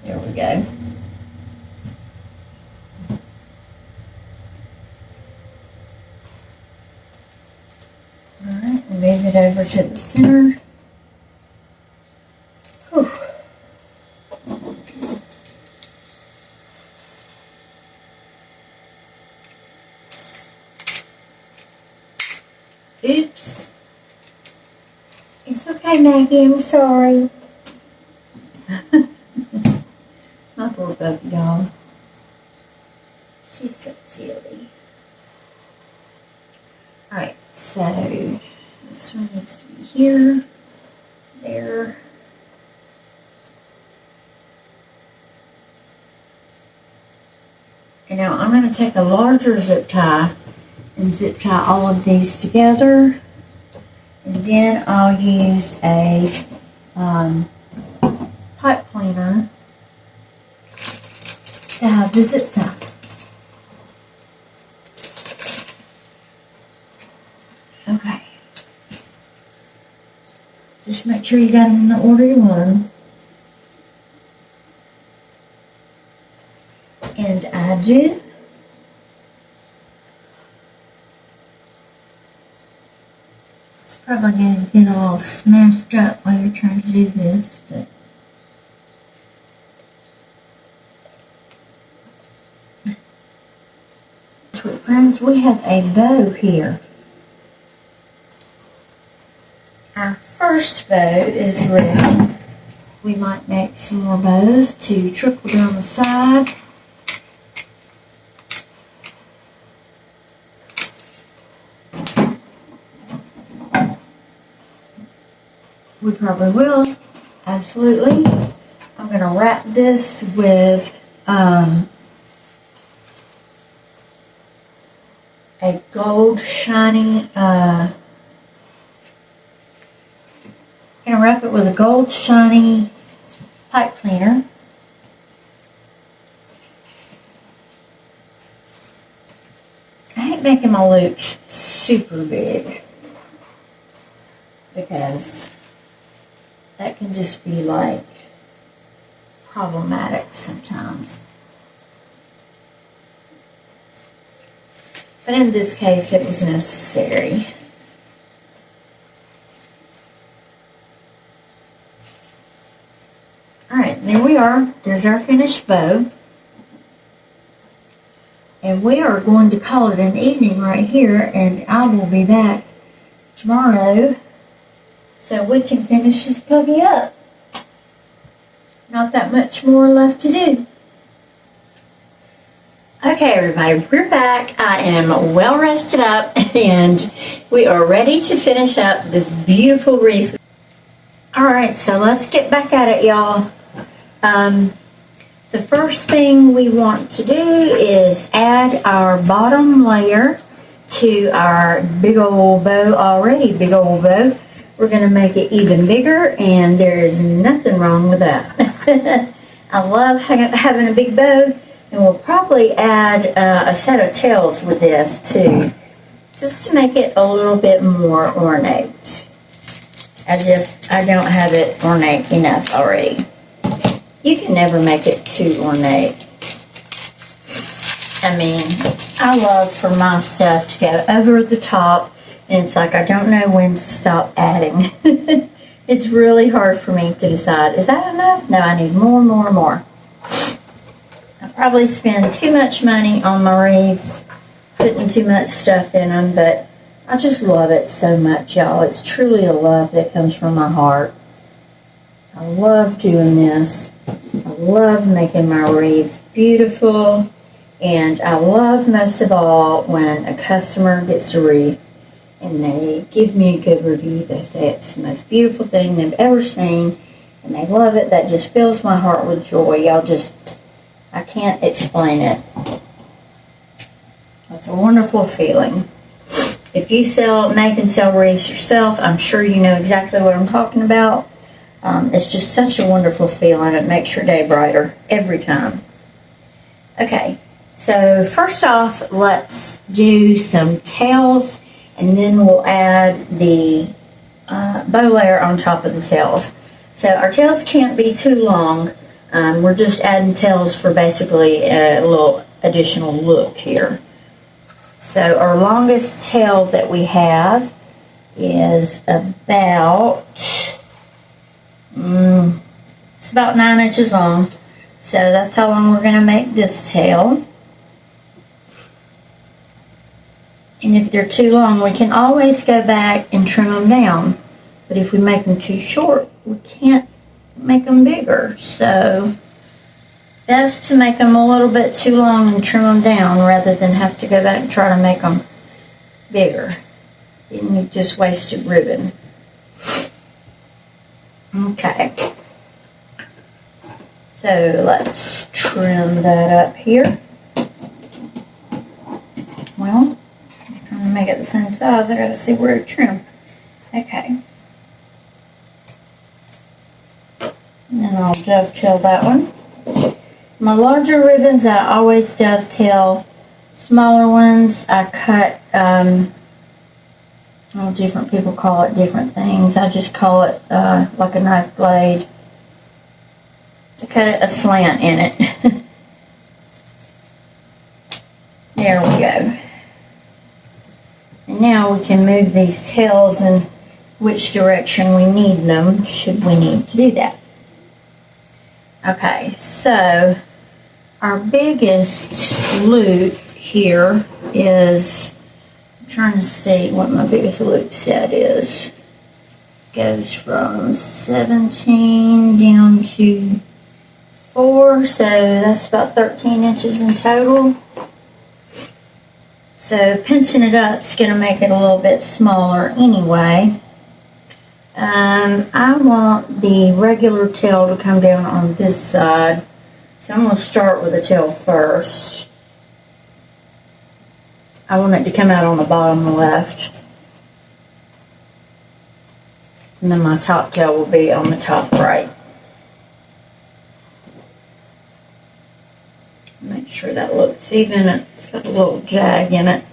There we go. Alright, move it over to the center. Whew. Oops. It's okay, Maggie, I'm sorry. My poor puppy dog. She's so silly. Alright, so this one needs to be here, there. And now I'm going to take a larger zip tie and zip tie all of these together. And then I'll use a pipe cleaner to have the zip tie. Okay. Just make sure you got them in the order you want them. And I do. It's probably going to get all smashed up while you're trying to do this, but sweet friends, we have a bow here. Our first bow is ready. We might make some more bows to trickle down the side. We probably will, absolutely. I'm going to wrap this with a gold shiny, I'm going to wrap it with a gold shiny pipe cleaner. I hate making my loops super big because that can just be like problematic sometimes. But in this case, it was necessary. Alright, there we are. There's our finished bow. And we are going to call it an evening right here, and I will be back tomorrow so we can finish this puppy up. Not that much more left to do. Okay, everybody, we're back. I am well rested up, and we are ready to finish up this beautiful wreath. Alright, so let's get back at it, y'all. The first thing we want to do is add our bottom layer to our big old bow, already big old bow. We're going to make it even bigger, and there is nothing wrong with that. I love having a big bow, and we'll probably add a set of tails with this too, just to make it a little bit more ornate, as if I don't have it ornate enough already. You can never make it too ornate. I mean, I love for my stuff to go over the top, and it's like I don't know when to stop adding. It's really hard for me to decide, is that enough? No, I need more, more, more. probably spend too much money on my wreaths, putting too much stuff in them, but I just love it so much, y'all. It's truly a love that comes from my heart. I love doing this. I love making my wreath beautiful, and I love most of all when a customer gets a wreath and they give me a good review. They say it's the most beautiful thing they've ever seen, and they love it. That just fills my heart with joy. Y'all I can't explain it. It's a wonderful feeling. If you make and sell wreaths yourself, I'm sure you know exactly what I'm talking about. It's just such a wonderful feeling. It makes your day brighter every time. Okay, so first off, let's do some tails, and then we'll add the bow layer on top of the tails. So our tails can't be too long. We're just adding tails for basically a little additional look here. So our longest tail that we have is about, it's about 9 inches long. So that's how long we're going to make this tail. And if they're too long, we can always go back and trim them down. But if we make them too short, we can't make them bigger. So best to make them a little bit too long and trim them down rather than have to go back and try to make them bigger. Then you just wasted ribbon. Okay. So let's trim that up here. Well, I'm trying to make it the same size. I gotta see where to trim. Okay. And then I'll dovetail that one. My larger ribbons, I always dovetail. Smaller ones, I cut, different people call it different things. I just call it like a knife blade. I cut it a slant in it. There we go. And now we can move these tails in which direction we need them, should we need to do that. Okay, so our biggest loop here is, I'm trying to see what my biggest loop set is. Goes from 17 down to 4, so that's about 13 inches in total. So pinching it up is going to make it a little bit smaller anyway. I want the regular tail to come down on this side, so I'm going to start with the tail first. I want it to come out on the bottom left, and then my top tail will be on the top right. Make sure that looks even. It's got a little jag in it.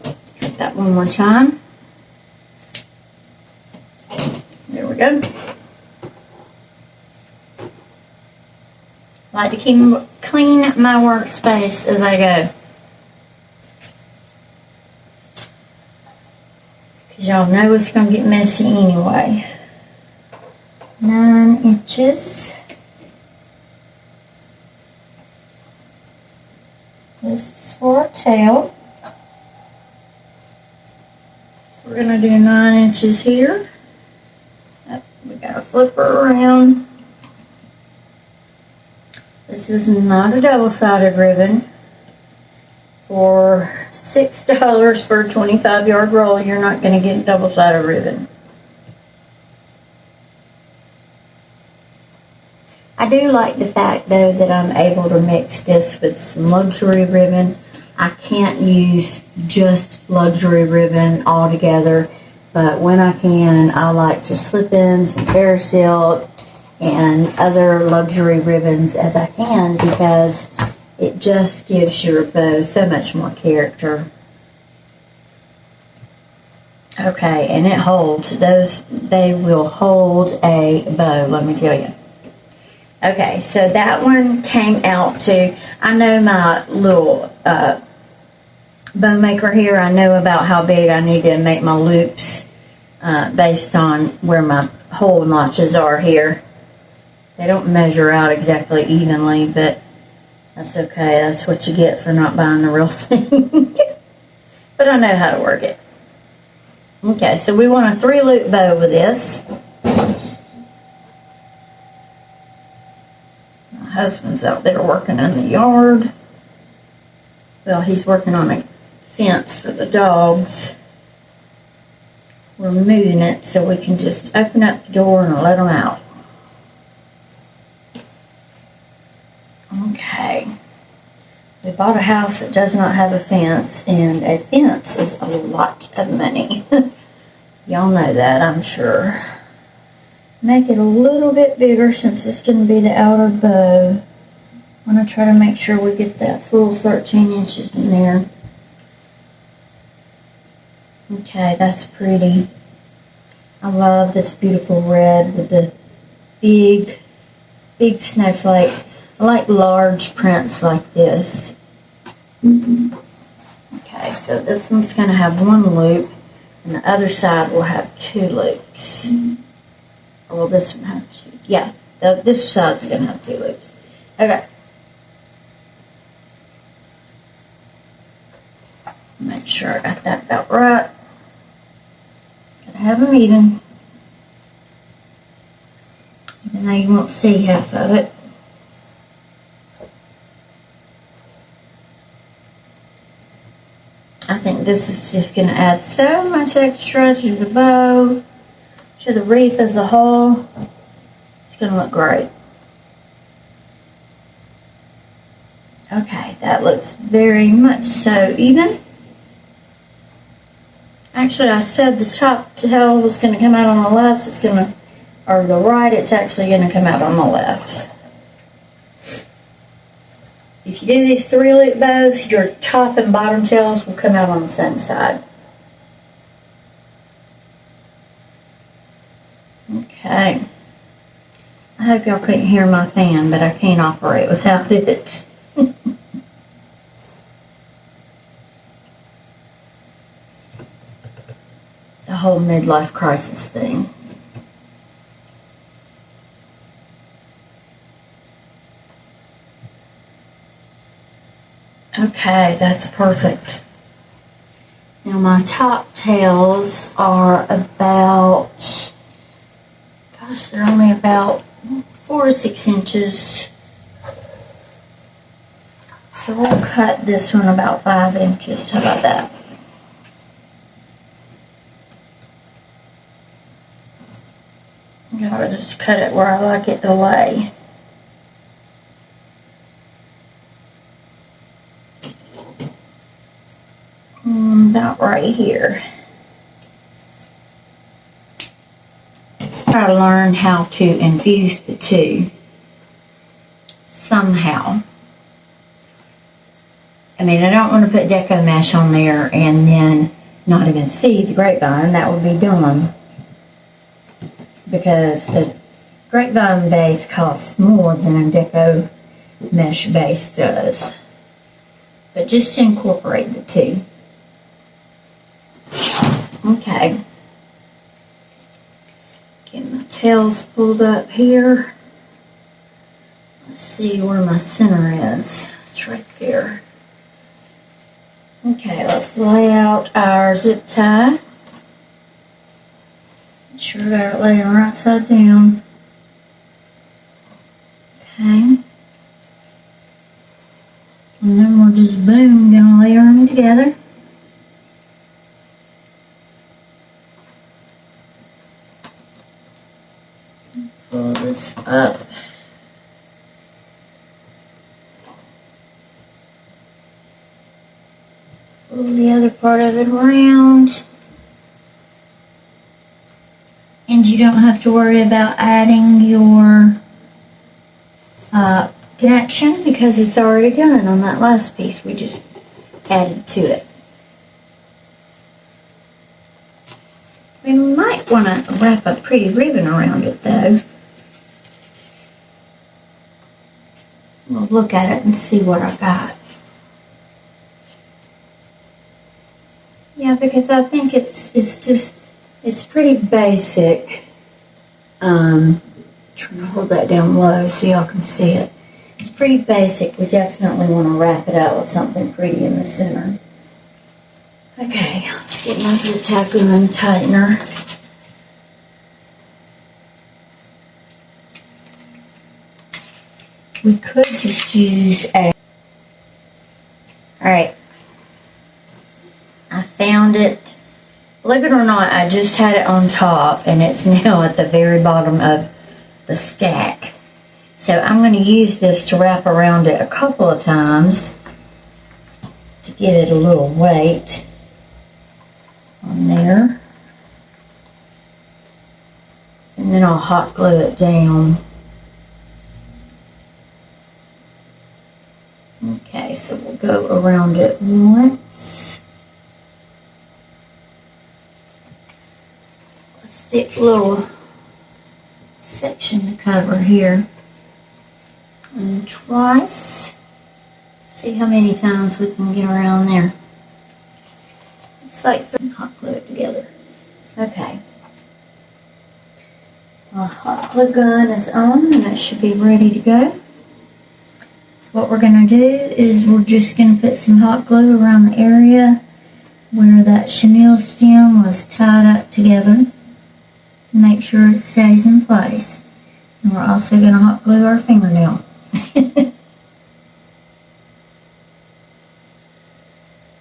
Cut that one more time. There we go. I like to clean my workspace as I go, because y'all know it's going to get messy anyway. 9 inches. This is for a tail. So we're going to do 9 inches here. We got to flip her around. This is not a double-sided ribbon. For $6 for a 25-yard roll, you're not going to get a double-sided ribbon. I do like the fact, though, that I'm able to mix this with some luxury ribbon. I can't use just luxury ribbon altogether, but when I can, I like to slip in some fair silk and other luxury ribbons as I can, because it just gives your bow so much more character. Okay, and it holds. They will hold a bow, let me tell you. Okay, so that one came out to, I know my little bow maker here, I know about how big I need to make my loops based on where my hole notches are here. They don't measure out exactly evenly, but that's okay. That's what you get for not buying the real thing. But I know how to work it. Okay, so we want a 3-loop bow with this. My husband's out there working in the yard. Well, he's working on a fence for the dogs. We're moving it so we can just open up the door and let them out. Okay. We bought a house that does not have a fence, and a fence is a lot of money. Y'all know that, I'm sure. Make it a little bit bigger since it's going to be the outer bow. I'm going to try to make sure we get that full 13 inches in there. Okay, that's pretty. I love this beautiful red with the big snowflakes. I like large prints like this. Okay, so this one's going to have 1 loop, and the other side will have 2 loops. Well, this one has 2. Yeah, this side's going to have 2 loops. Okay. Make sure I got that about right. Gotta have them even. Even though you won't see half of it. I think this is just going to add so much extra to the bow, to the wreath as a whole. It's going to look great. Okay, that looks very much so even. Actually, I said the top tail was going to come out on the left. It's going to, or the right, it's actually going to come out on the left. If you do these 3-loop bows, your top and bottom tails will come out on the same side. Okay. I hope y'all couldn't hear my fan, but I can't operate without it. The whole midlife crisis thing. Okay, that's perfect. Now my top tails are about, gosh, they're only about 4 to 6 inches. So we'll cut this one about 5 inches. How about that? I'll just cut it where I like it to lay. About right here. Try to learn how to infuse the two somehow. I mean, I don't want to put deco mesh on there and then not even see the grapevine. That would be dumb. Because the grapevine base costs more than a deco mesh base does. But just to incorporate the two. Okay. Getting my tails pulled up here. Let's see where my center is. It's right there. Okay, let's lay out our zip tie. Make sure I got it laying right side down. Okay. And then we're just, boom, gonna layer them together. Pull this up. Pull the other part of it around. And you don't have to worry about adding your connection because it's already done on that last piece we just added to it. We might want to wrap a pretty ribbon around it though. We'll look at it and see what I got. Yeah, because I think it's pretty basic. Trying to hold that down low so y'all can see it. It's pretty basic. We definitely want to wrap it out with something pretty in the center. Okay, let's get my zip tie gun tightener. We could just use a... Alright. I found it. Believe it or not, I just had it on top and it's now at the very bottom of the stack. So I'm going to use this to wrap around it a couple of times to get it a little weight on there. And then I'll hot glue it down. Okay, so we'll go around it once. A thick little section to cover here. And twice. See how many times we can get around there. It's like hot glue it together. Okay. Our hot glue gun is on and it should be ready to go. So what we're going to do is we're just going to put some hot glue around the area where that chenille stem was tied up together to make sure it stays in place. And we're also going to hot glue our fingernail.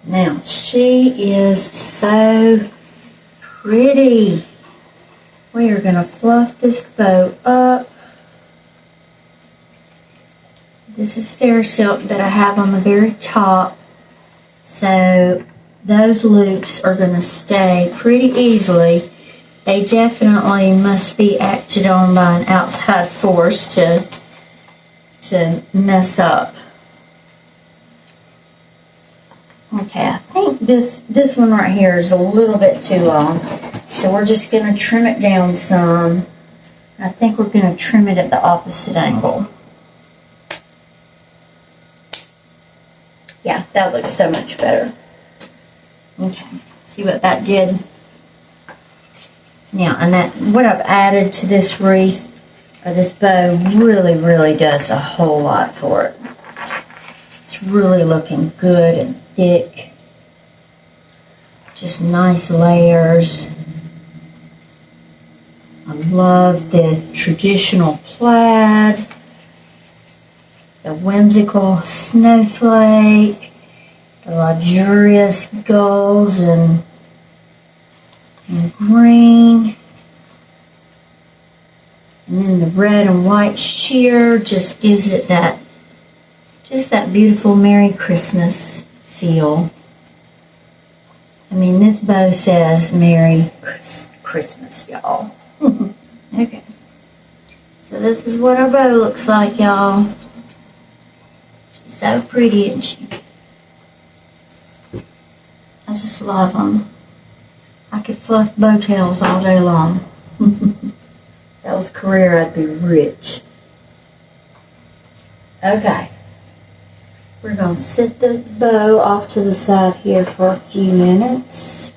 Now, she is so pretty. We are going to fluff this bow up. This is fair silk that I have on the very top. So those loops are going to stay pretty easily. They definitely must be acted on by an outside force to mess up. Okay, I think this one right here is a little bit too long. So we're just going to trim it down some. I think we're going to trim it at the opposite angle. Yeah, that looks so much better. Okay, see what that did? Now, and that what I've added to this wreath, or this bow, really does a whole lot for it. It's really looking good and thick. Just nice layers. I love the traditional plaid, the whimsical snowflake, the luxurious golds and green, and then the red and white sheer just gives it that beautiful Merry Christmas feel. I mean, this bow says Merry Christmas, y'all. Okay, so this is what our bow looks like, y'all. She's so pretty, isn't she? I just love them. I could fluff bow tails all day long. If that was a career, I'd be rich. Okay. We're going to set the bow off to the side here for a few minutes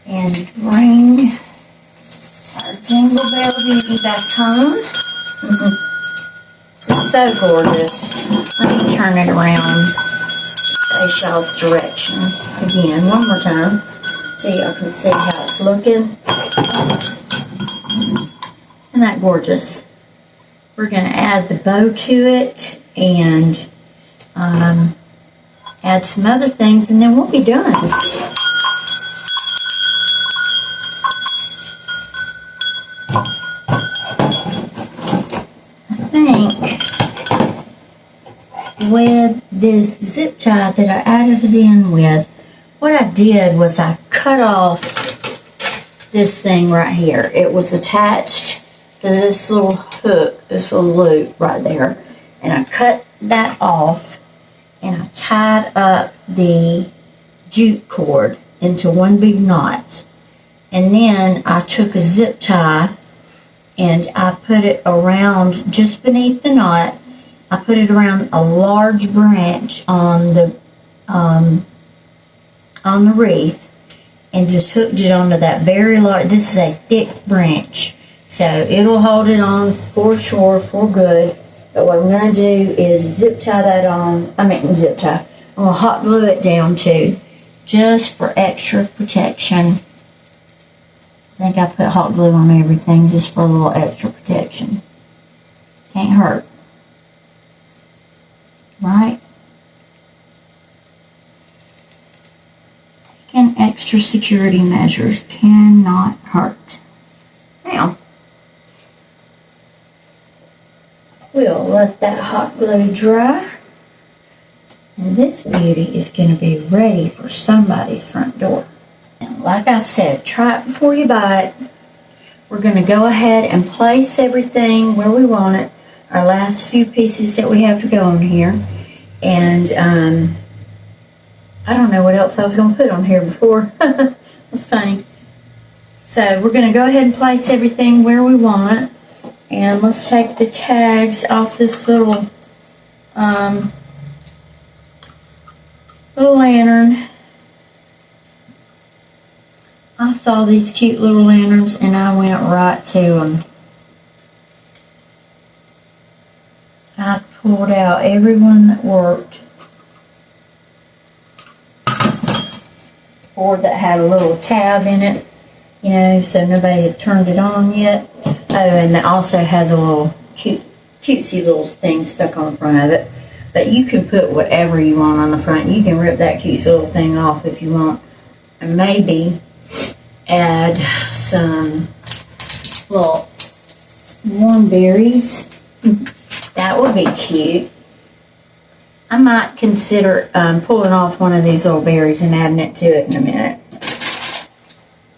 and bring our Jingle Bell Beauty back home. It's so gorgeous. Let me turn it around. Face y'all's direction. Again, one more time. So y'all can see how it's looking. Isn't that gorgeous? We're going to add the bow to it and add some other things, and then we'll be done. I think with this zip tie that I added it in with, what I did was I cut off this thing right here. It was attached to this little hook, this little loop right there, and I cut that off. And I tied up the jute cord into one big knot. And then I took a zip tie and I put it around, just beneath the knot, I put it around a large branch on the wreath and just hooked it onto that very large, this is a thick branch. So it'll hold it on for sure, for good. But what I'm going to do is zip tie that on. Zip tie. I'm going to hot glue it down too, just for extra protection. I think I put hot glue on everything just for a little extra protection. Can't hurt. Right? Taking extra security measures cannot hurt. Now, we'll let that hot glue dry. And this beauty is going to be ready for somebody's front door. And like I said, try it before you buy it. We're going to go ahead and place everything where we want it. Our last few pieces that we have to go on here. And I don't know what else I was going to put on here before. That's funny. So we're going to go ahead and place everything where we want. And let's take the tags off this little lantern. I saw these cute little lanterns and I went right to them. I pulled out every one that worked. Or that had a little tab in it, you know, so nobody had turned it on yet. Oh, and it also has a little cutesy little thing stuck on the front of it. But you can put whatever you want on the front. You can rip that cute little thing off if you want. And maybe add some little warm berries. That would be cute. I might consider pulling off one of these little berries and adding it to it in a minute.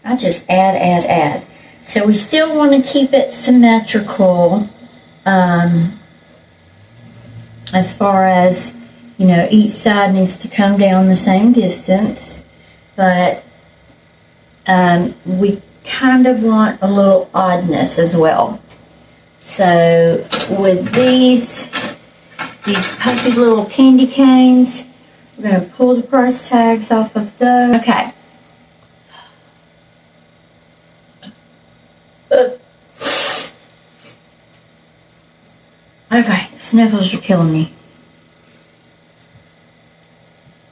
I just add. So we still want to keep it symmetrical as far as, you know, each side needs to come down the same distance. But we kind of want a little oddness as well. So with these puffy little candy canes, we're going to pull the price tags off of those. Okay. Okay, sniffles are killing me.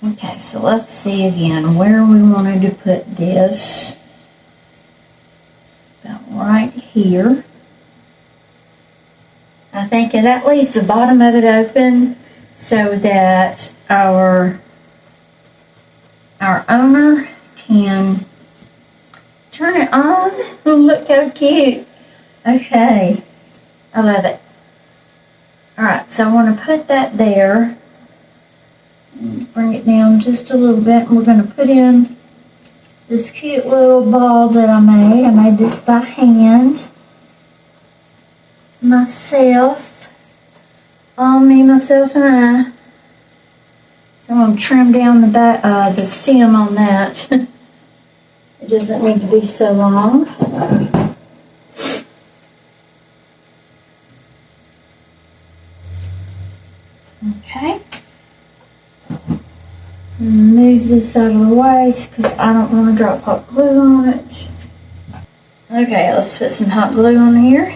Okay, so let's see again where we wanted to put this. About right here. I think that leaves the bottom of it open so that our owner can turn it on. Oh, look how cute. Okay, I love it. Alright, so I want to put that there. Bring it down just a little bit. And we're going to put in this cute little ball that I made. I made this by hand. Myself. All me, myself, and I. So I'm going to trim down the stem on that. It doesn't need to be so long. Okay. Move this out of the way because I don't want to drop hot glue on it. Okay, let's put some hot glue on here.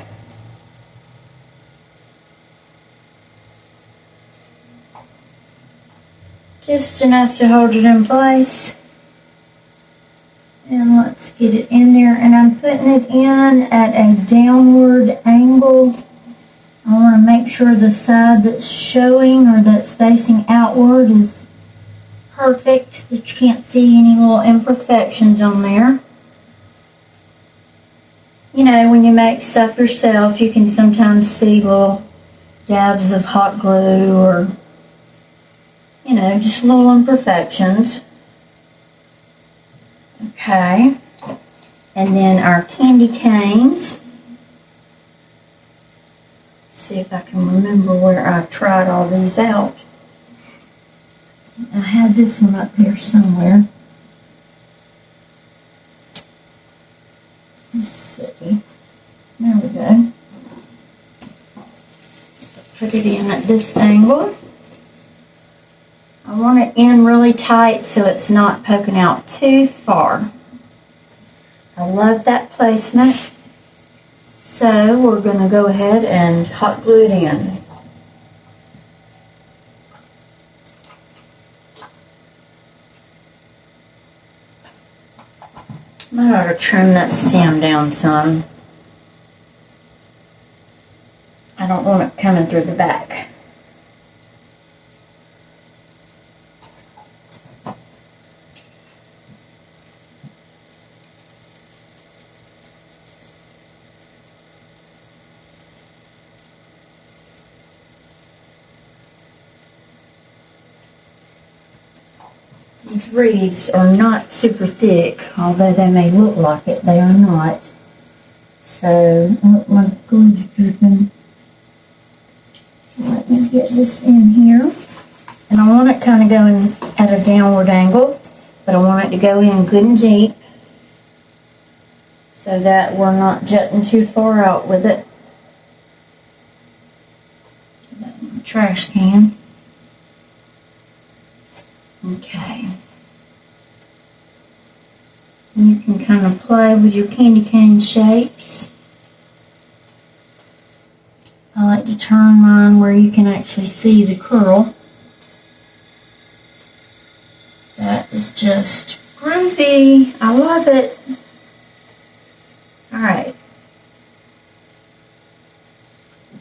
Just enough to hold it in place. And let's get it in there. And I'm putting it in at a downward angle. I want to make sure the side that's showing or that's facing outward is perfect, that you can't see any little imperfections on there. You know, when you make stuff yourself, you can sometimes see little dabs of hot glue or, you know, just little imperfections. Okay. And then our candy canes. See if I can remember where I tried all these out. I had this one up here somewhere. Let's see. There we go. Put it in at this angle. I want it in really tight so it's not poking out too far. I love that placement. So we're going to go ahead and hot glue it in. I ought to trim that stem down some. I don't want it coming through the back. These wreaths are not super thick, although they may look like it, they are not. So, oh, my glue's dripping. So let me get this in here. And I want it kind of going at a downward angle, but I want it to go in good and deep so that we're not jutting too far out with it. Put that in the trash can. Okay. And you can kind of play with your candy cane shapes. I like to turn mine where you can actually see the curl. That is just groovy. I love it. Alright.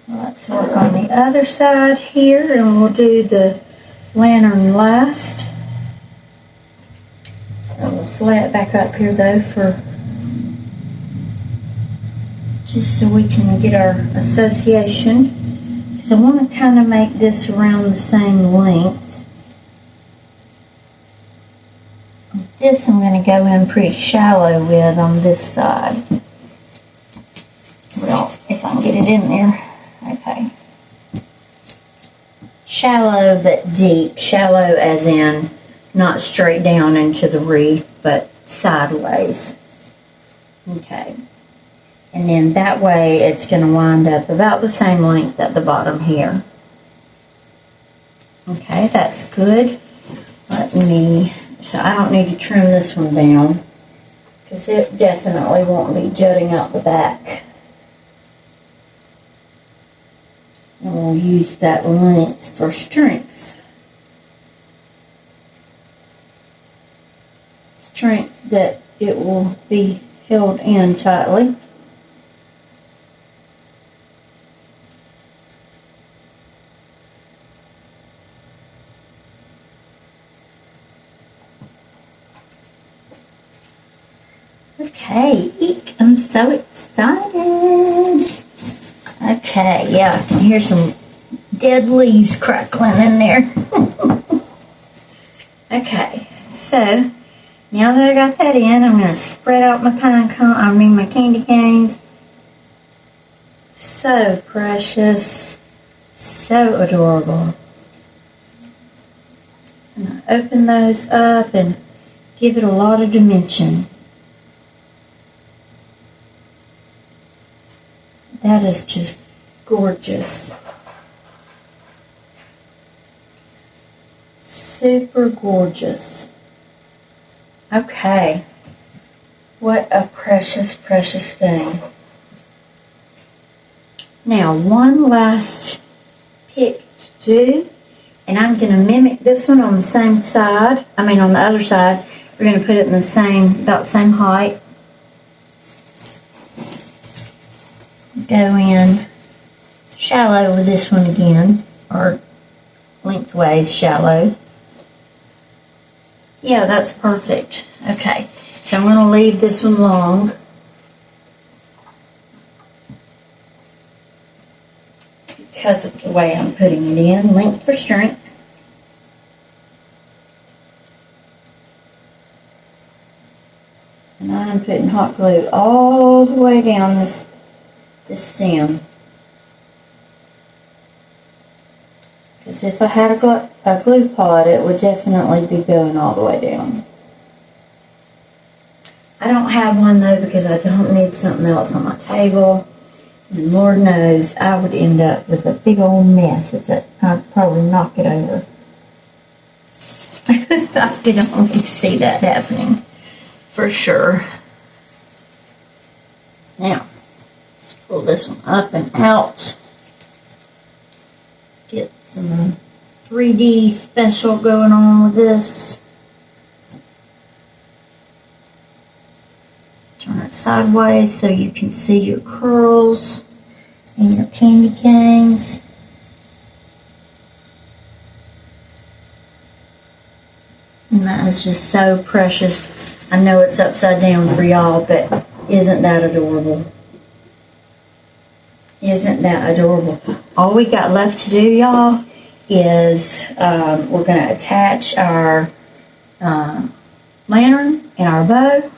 Let's work on the other side here, and we'll do the lantern last. And let's lay it back up here though for just so we can get our association. Because I want to kind of make this around the same length. This I'm going to go in pretty shallow with on this side. Well, if I can get it in there. Okay. Shallow but deep. Shallow as in not straight down into the wreath, but sideways. Okay. And then that way it's going to wind up about the same length at the bottom here. Okay, that's good. So I don't need to trim this one down because it definitely won't be jutting out the back. And we'll use that length for strength. Strength that it will be held in tightly. Okay, eek, I'm so excited. Okay, yeah, I can hear some dead leaves crackling in there. Okay, so now that I got that in, I'm going to spread out my my candy canes. So precious, so adorable. And I open those up and give it a lot of dimension. That is just gorgeous. Super gorgeous. Okay. What a precious, precious thing. Now, one last pick to do. And I'm going to mimic this one on the same side. On the other side. We're going to put it in about the same height. Go in shallow with this one again, or lengthways shallow. Yeah, that's perfect. Okay, so I'm going to leave this one long. Because of the way I'm putting it in, length for strength. And I'm putting hot glue all the way down this stem. Because if I had a glue pot, it would definitely be going all the way down. I don't have one though because I don't need something else on my table. And Lord knows I would end up with a big old mess if I'd probably knock it over. I can only see that happening for sure. Now, pull this one up and out. Get some 3D special going on with this. Turn it sideways so you can see your curls and your candy canes. And that is just so precious. I know it's upside down for y'all, but isn't that adorable? Isn't that adorable? All we got left to do, y'all, is we're going to attach our lantern and our bow,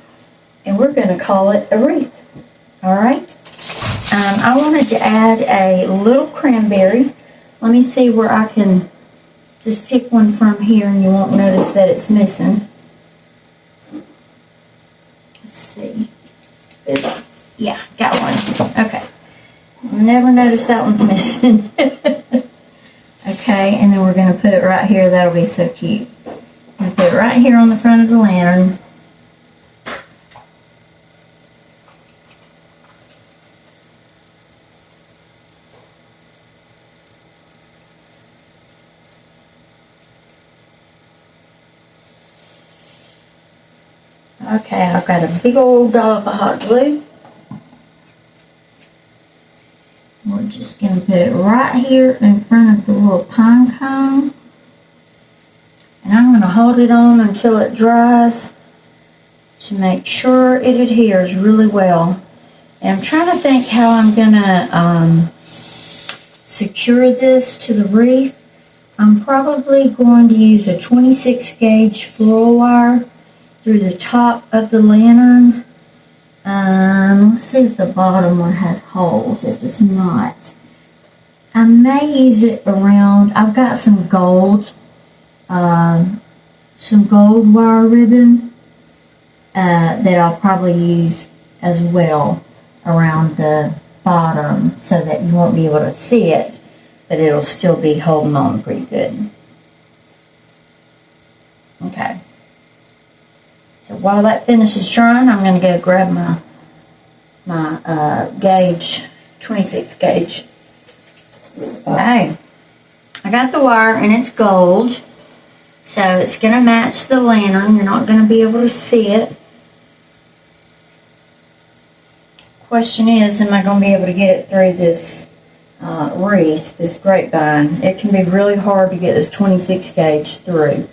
and we're going to call it a wreath. All right? I wanted to add a little cranberry. Let me see where I can just pick one from here, and you won't notice that it's missing. Let's see. Yeah, got one. Okay. Never noticed that one's missing. Okay, and then we're going to put it right here. That'll be so cute. I'm going to put it right here on the front of the lantern. Okay, I've got a big old dollop of hot glue. We're just going to put it right here in front of the little pine cone. And I'm going to hold it on until it dries to make sure it adheres really well. And I'm trying to think how I'm going to secure this to the wreath. I'm probably going to use a 26 gauge floral wire through the top of the lantern. Let's see if the bottom one has holes. It does not. I may use it around. I've got some gold wire ribbon that I'll probably use as well around the bottom so that you won't be able to see it, but it'll still be holding on pretty good. Okay. So while that finishes drying, I'm going to go grab my gauge, 26 gauge. Okay. I got the wire and it's gold. So it's going to match the lantern. You're not going to be able to see it. Question is, am I going to be able to get it through this wreath, this grapevine? It can be really hard to get this 26 gauge through.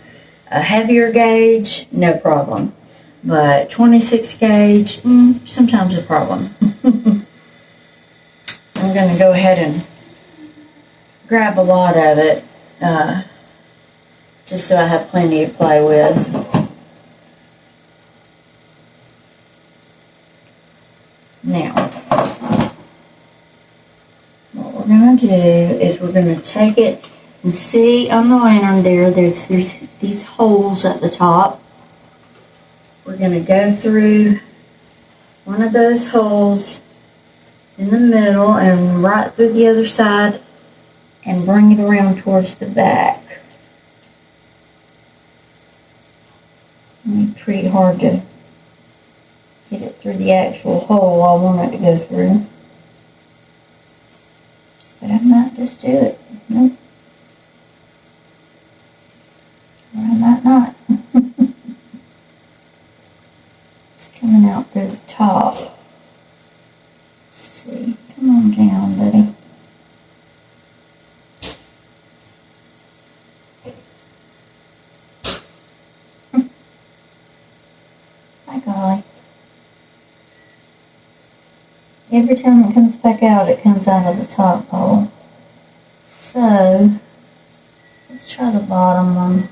A heavier gauge, no problem. But 26 gauge, sometimes a problem. I'm going to go ahead and grab a lot of it, just so I have plenty to play with. Now, what we're going to do is we're going to take it and see on the lantern there's these holes at the top. We're going to go through one of those holes in the middle and right through the other side and bring it around towards the back. It'll be pretty hard to get it through the actual hole I want it to go through. But I might just do it. Nope. Or I might not. Coming out through the top. Let's see. Come on down, buddy. By golly. Every time it comes back out, it comes out of the top hole. So, let's try the bottom one.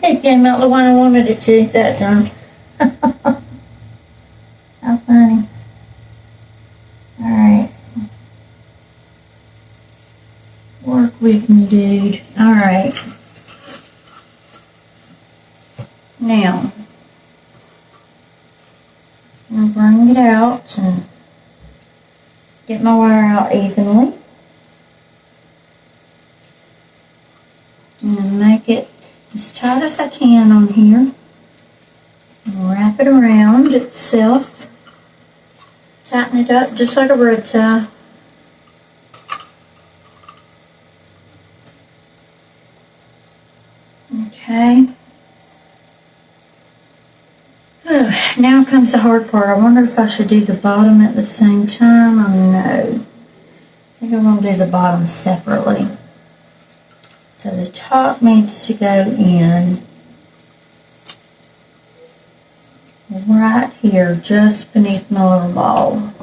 It came out the one I wanted it to that time. How funny. Alright. Work with me, dude. Alright. Now, I'm going to bring it out and get my wire out evenly. And make it as tight as I can on here. And wrap wrap it around itself. Tighten it up just like a bread tie. Okay. Oh, now comes the hard part. I wonder if I should do the bottom at the same time or no. I think I'm going to do the bottom separately. So the top needs to go in right here, just beneath my little ball.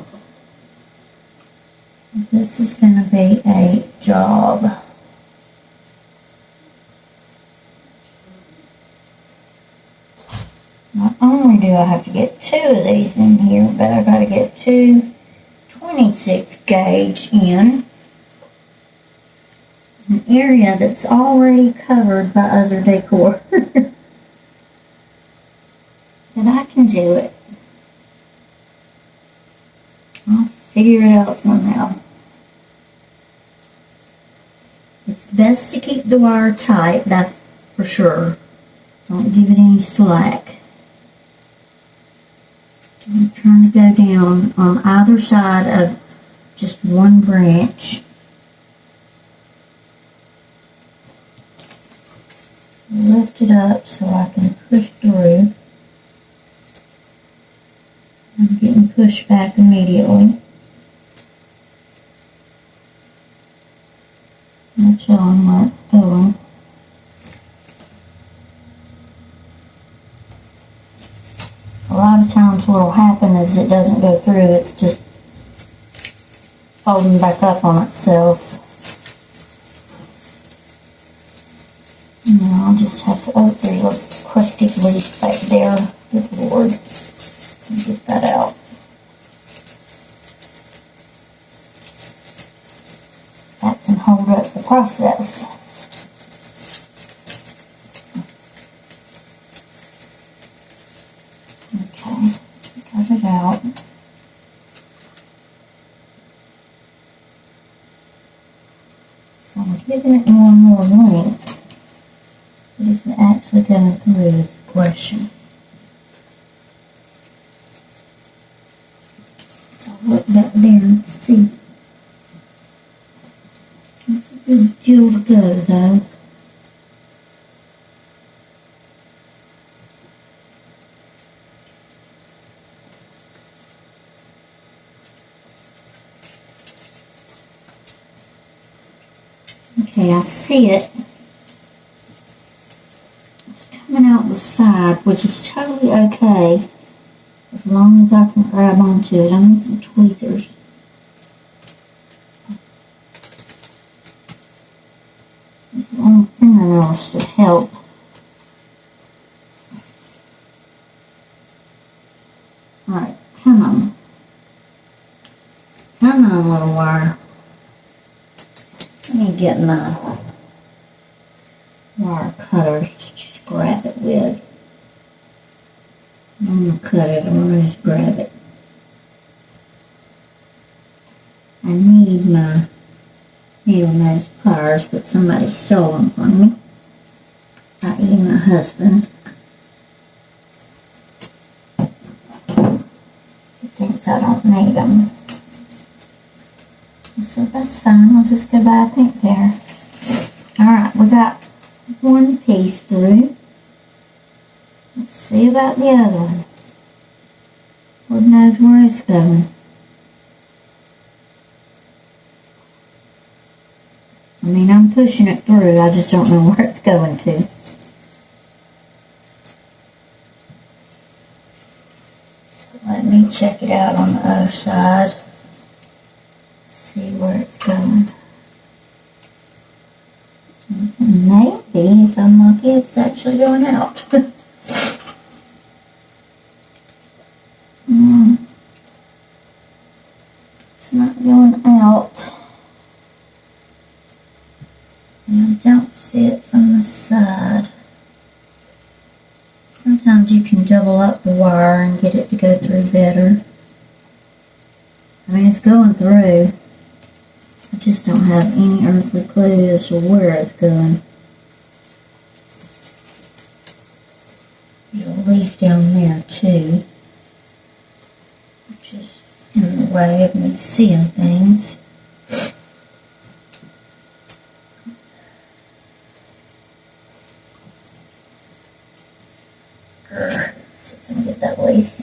This is going to be a job. Not only do I have to get 2 of these in here, but I got to get 2 26 gauge in an area that's already covered by other decor. But I can do it. I'll figure it out somehow. It's best to keep the wire tight, that's for sure. Don't give it any slack. I'm trying to go down on either side of just one branch. Lift it up so I can push through. I'm getting pushed back immediately. I'll tell them where it's going. A lot of times what will happen is it doesn't go through, it's just folding back up on itself. And then I'll just have to, oh, there's a crusty leaf back there. Good Lord. Get that out. That can hold up the process. Cut it out. So I'm giving it more length. But is it actually going through is the question. So I'll look back there and see. It's a good deal to go though. Okay, I see it. It's coming out the side, which is totally okay as long as I can grab onto it. I need some tweezers. These long fingernails should help. Alright, come on. Come on, little wire. Let me get my wire cutters to just grab it with. I'm going to cut it, I'm going to just grab it. I need my needle nose pliers, but somebody stole them from me, i.e. my husband. He thinks I don't need them. So that's fine, I'll just go buy a pink pair. Alright, we got one piece through. Let's see about the other one. Lord knows where it's going. I mean, I'm pushing it through, I just don't know where it's going to. So let me check it out on the other side. See where it's going. Maybe, if I'm lucky, it's actually going out. It's not going out. And I don't see it from the side. Sometimes you can double up the wire and get it to go through better. I mean, it's going through. I just don't have any earthly clue as to where it's going. There's a leaf down there too, which is in the way of me seeing things. Let's see if I can get that leaf.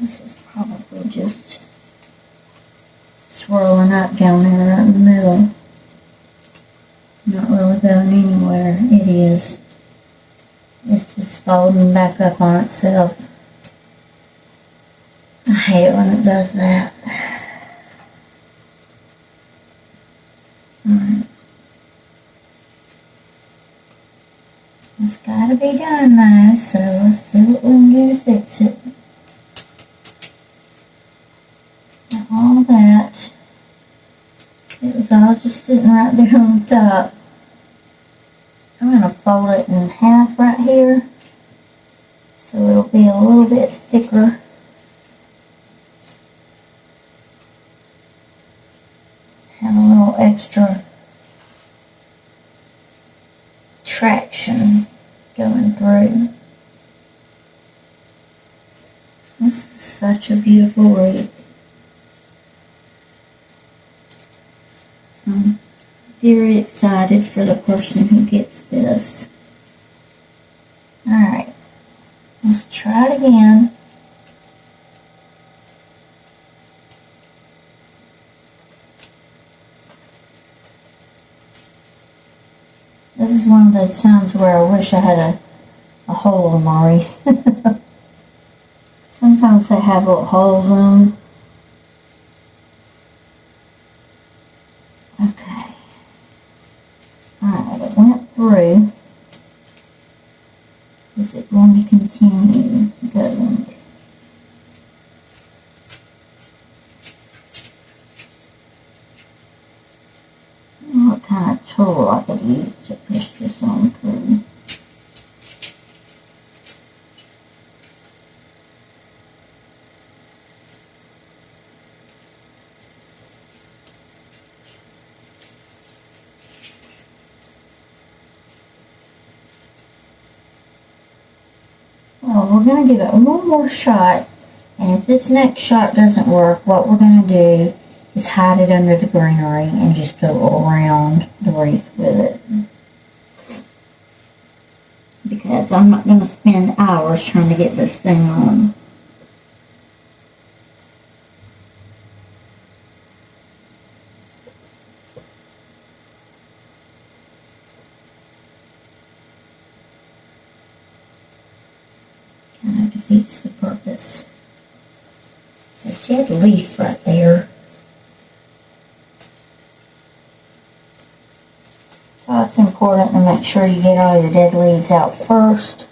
This is probably just swirling up down there right in the middle. Not really going anywhere. It is. It's just folding back up on itself. I hate it when it does that. Alright. It's gotta be done though, so let's see what we can do to fix it. And all that. It was all just sitting right there on the top. I'm going to fold it in half right here so it'll be a little bit thicker. Have a little extra traction going through. This is such a beautiful wreath. I'm very excited for the person who gets this. Alright, let's try it again. This is one of those times where I wish I had a hole in my wreath. Sometimes they have little holes in them. Okay. Alright, it went through. Is it going to continue going? I don't know what kind of tool I could use to push this on through. Well, we're going to give it one more shot, and if this next shot doesn't work, what we're going to do is hide it under the greenery and just go around the wreath with it. Because I'm not going to spend hours trying to get this thing on. Kind of defeats the purpose. It's a dead leaf right there. So it's important to make sure you get all your dead leaves out first.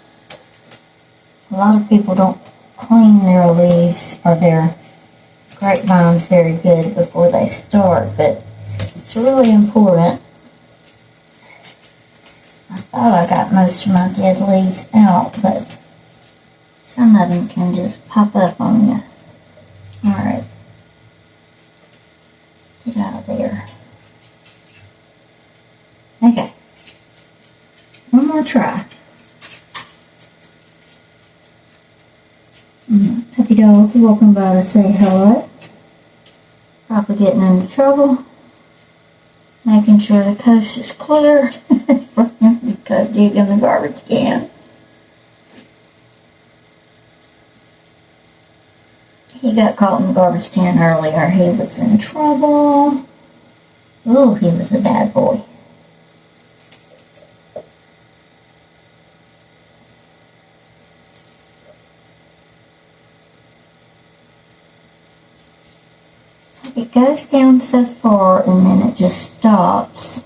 A lot of people don't clean their leaves or their grapevines very good before they start, but it's really important. I thought I got most of my dead leaves out, but some of them can just pop up on you. Alright. Get out of there. Okay. One more try. Puppy dog walking by to say hello. Probably getting into trouble. Making sure the coast is clear for him to go dig in the garbage can. He got caught in the garbage can earlier. He was in trouble. Ooh, he was a bad boy. So it goes down so far and then it just stops.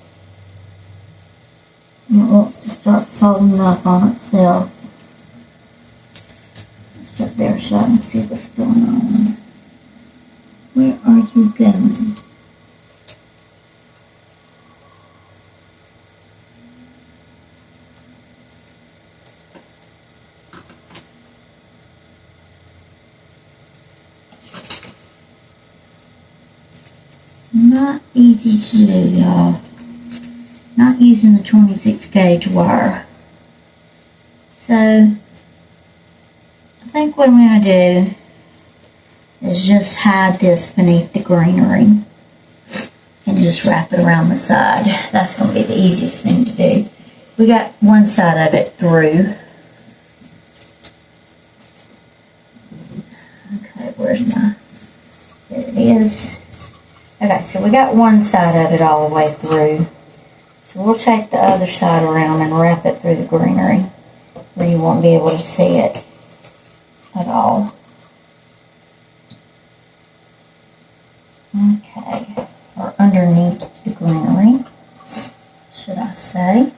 And it wants to start folding up on itself. Up there so I can see what's going on. Where are you going? Not easy to do, y'all. Not using the 26 gauge wire. So, I think what I'm going to do is just hide this beneath the greenery and just wrap it around the side. That's going to be the easiest thing to do. We got one side of it through. Okay, where's my... There it is. Okay, so we got one side of it all the way through. So we'll take the other side around and wrap it through the greenery where you won't be able to see it at all. Okay, or underneath the greenery, should I say.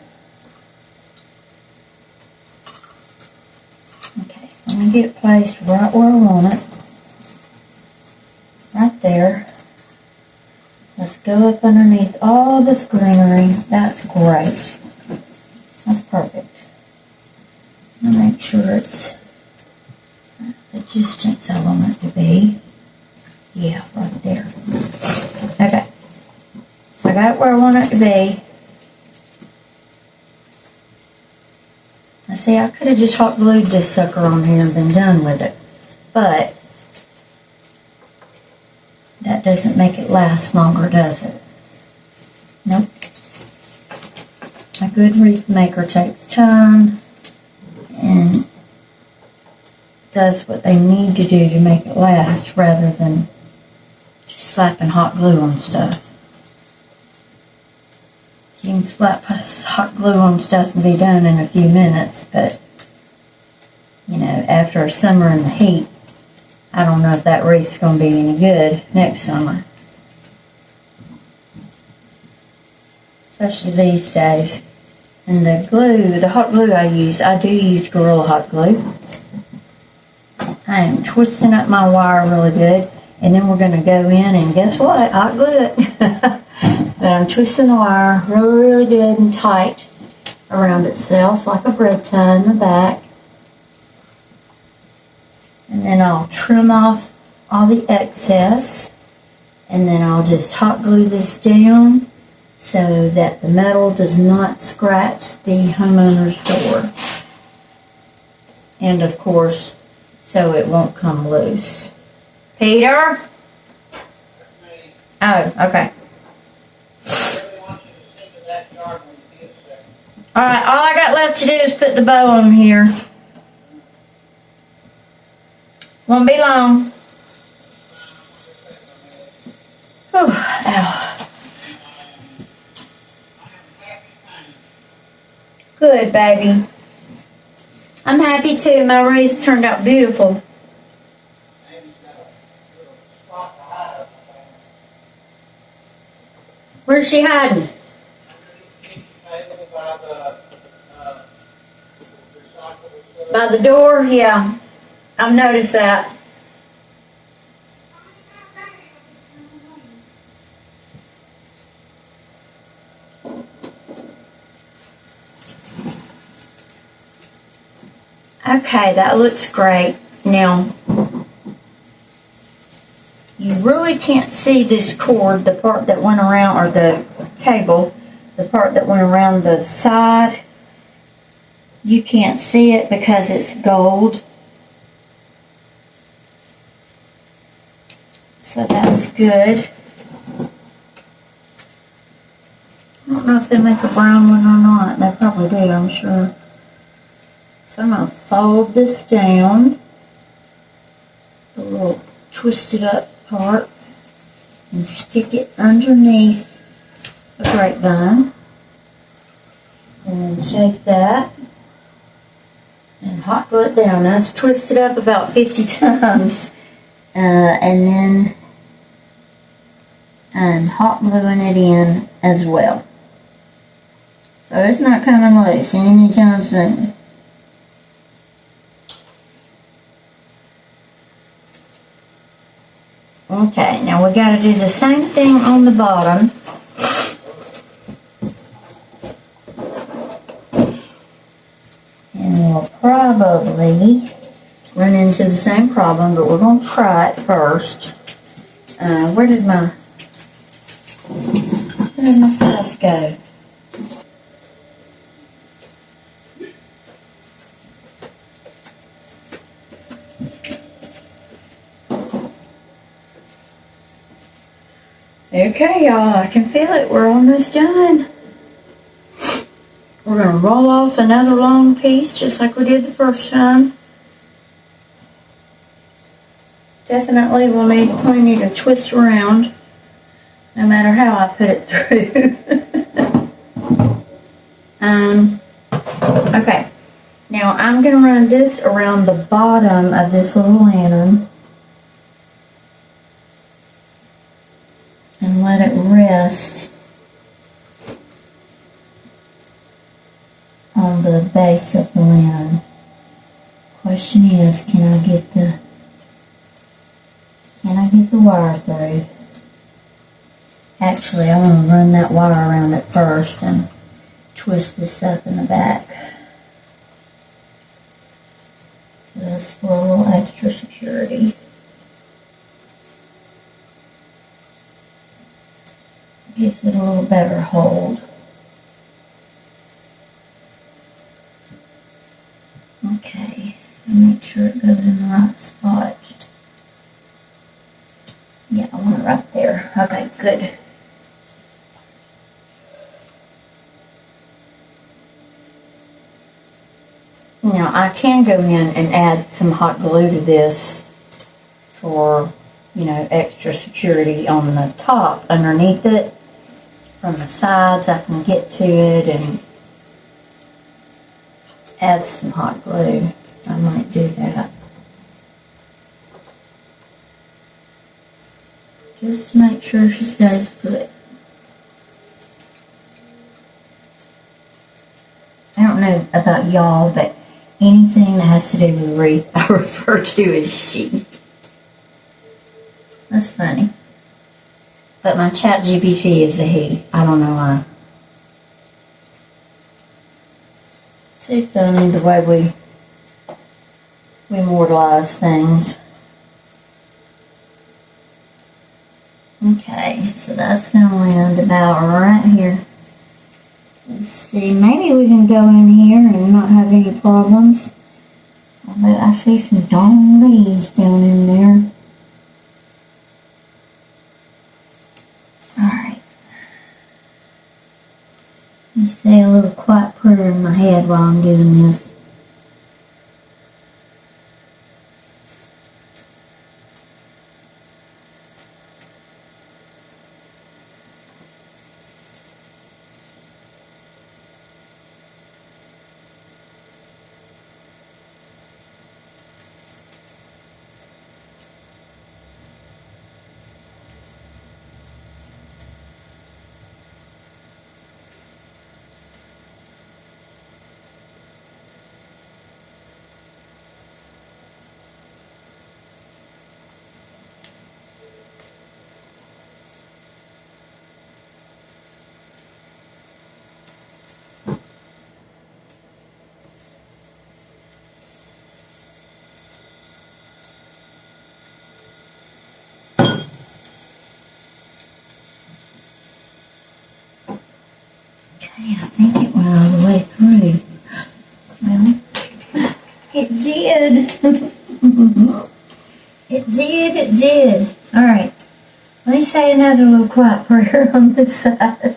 Okay, let me get it placed right where I want it. Right there. Let's go up underneath all this greenery. That's great. That's perfect. I'll make sure it's the distance I want it to be. Yeah, right there. Okay. So I got it where I want it to be. Now see, I could have just hot glued this sucker on here and been done with it. But that doesn't make it last longer, does it? Nope. A good wreath maker takes time and does what they need to do to make it last rather than just slapping hot glue on stuff. You can slap hot glue on stuff and be done in a few minutes, but you know, after a summer in the heat, I don't know if that wreath's going to be any good next summer. Especially these days. And the glue, the hot glue I do use Gorilla Hot Glue. I am twisting up my wire really good. And then we're going to go in and guess what? Hot glue it. But I'm twisting the wire really, really good and tight around itself like a bread tie in the back. And then I'll trim off all the excess. And then I'll just hot glue this down so that the metal does not scratch the homeowner's door. And of course, so it won't come loose. Peter? Oh, okay. Alright, all I got left to do is put the bow on here. Won't be long. Whew, ow. Good, baby. I'm happy too. My wreath turned out beautiful. Where's she hiding? By the door? Yeah. I've noticed that. Okay, that looks great. Now, you really can't see this cord, the part that went around, or the cable, the part that went around the side. You can't see it because it's gold. So that's good. I don't know if they make a brown one or not. They probably do, I'm sure. So I'm going to fold this down, the little twisted up part, and stick it underneath the grapevine. And then take that and hot glue it down. Now it's twisted up about 50 times. And then I'm hot gluing it in as well. So it's not coming loose anytime soon. Okay, now we got to do the same thing on the bottom. And we'll probably run into the same problem, but we're going to try it first. Where did my Where did my stuff go? Okay, y'all, I can feel it. We're almost done. We're going to roll off another long piece just like we did the first time. Definitely will need plenty to twist around no matter how I put it through. Okay, now I'm going to run this around the bottom of this little lantern and let it rest on the base of the lantern. Question is, can I get the wire through? Actually, I want to run that wire around it first and twist this up in the back. So that's for a little extra security. Gives it a little better hold. Okay, and make sure it goes in the right spot. Yeah, I want it right there. Okay, good. Now, I can go in and add some hot glue to this for, extra security on the top underneath it. From the sides, I can get to it and add some hot glue. I might do that. Just to make sure she stays put. I don't know about y'all, but anything that has to do with wreath, I refer to as she. That's funny. But my chat GPT is a he. I don't know why. Too funny the way we mortalize things. Okay, so that's going to land about right here. Let's see, maybe we can go in here and not have any problems. Although I see some darn leaves down in there. Alright. Let me say a little quiet prayer in my head while I'm doing this. Okay, I think it went all the way through. Well, it did. It did. Alright, let me say another little quiet prayer on this side.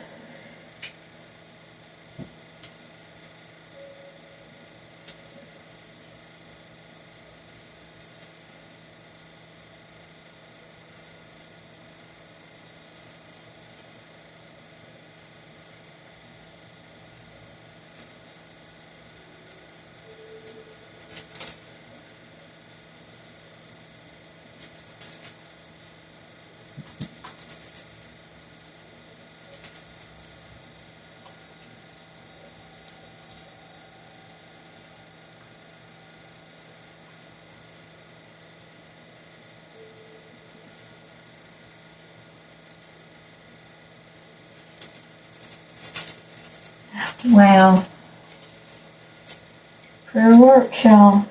Wow. Prayer works, y'all.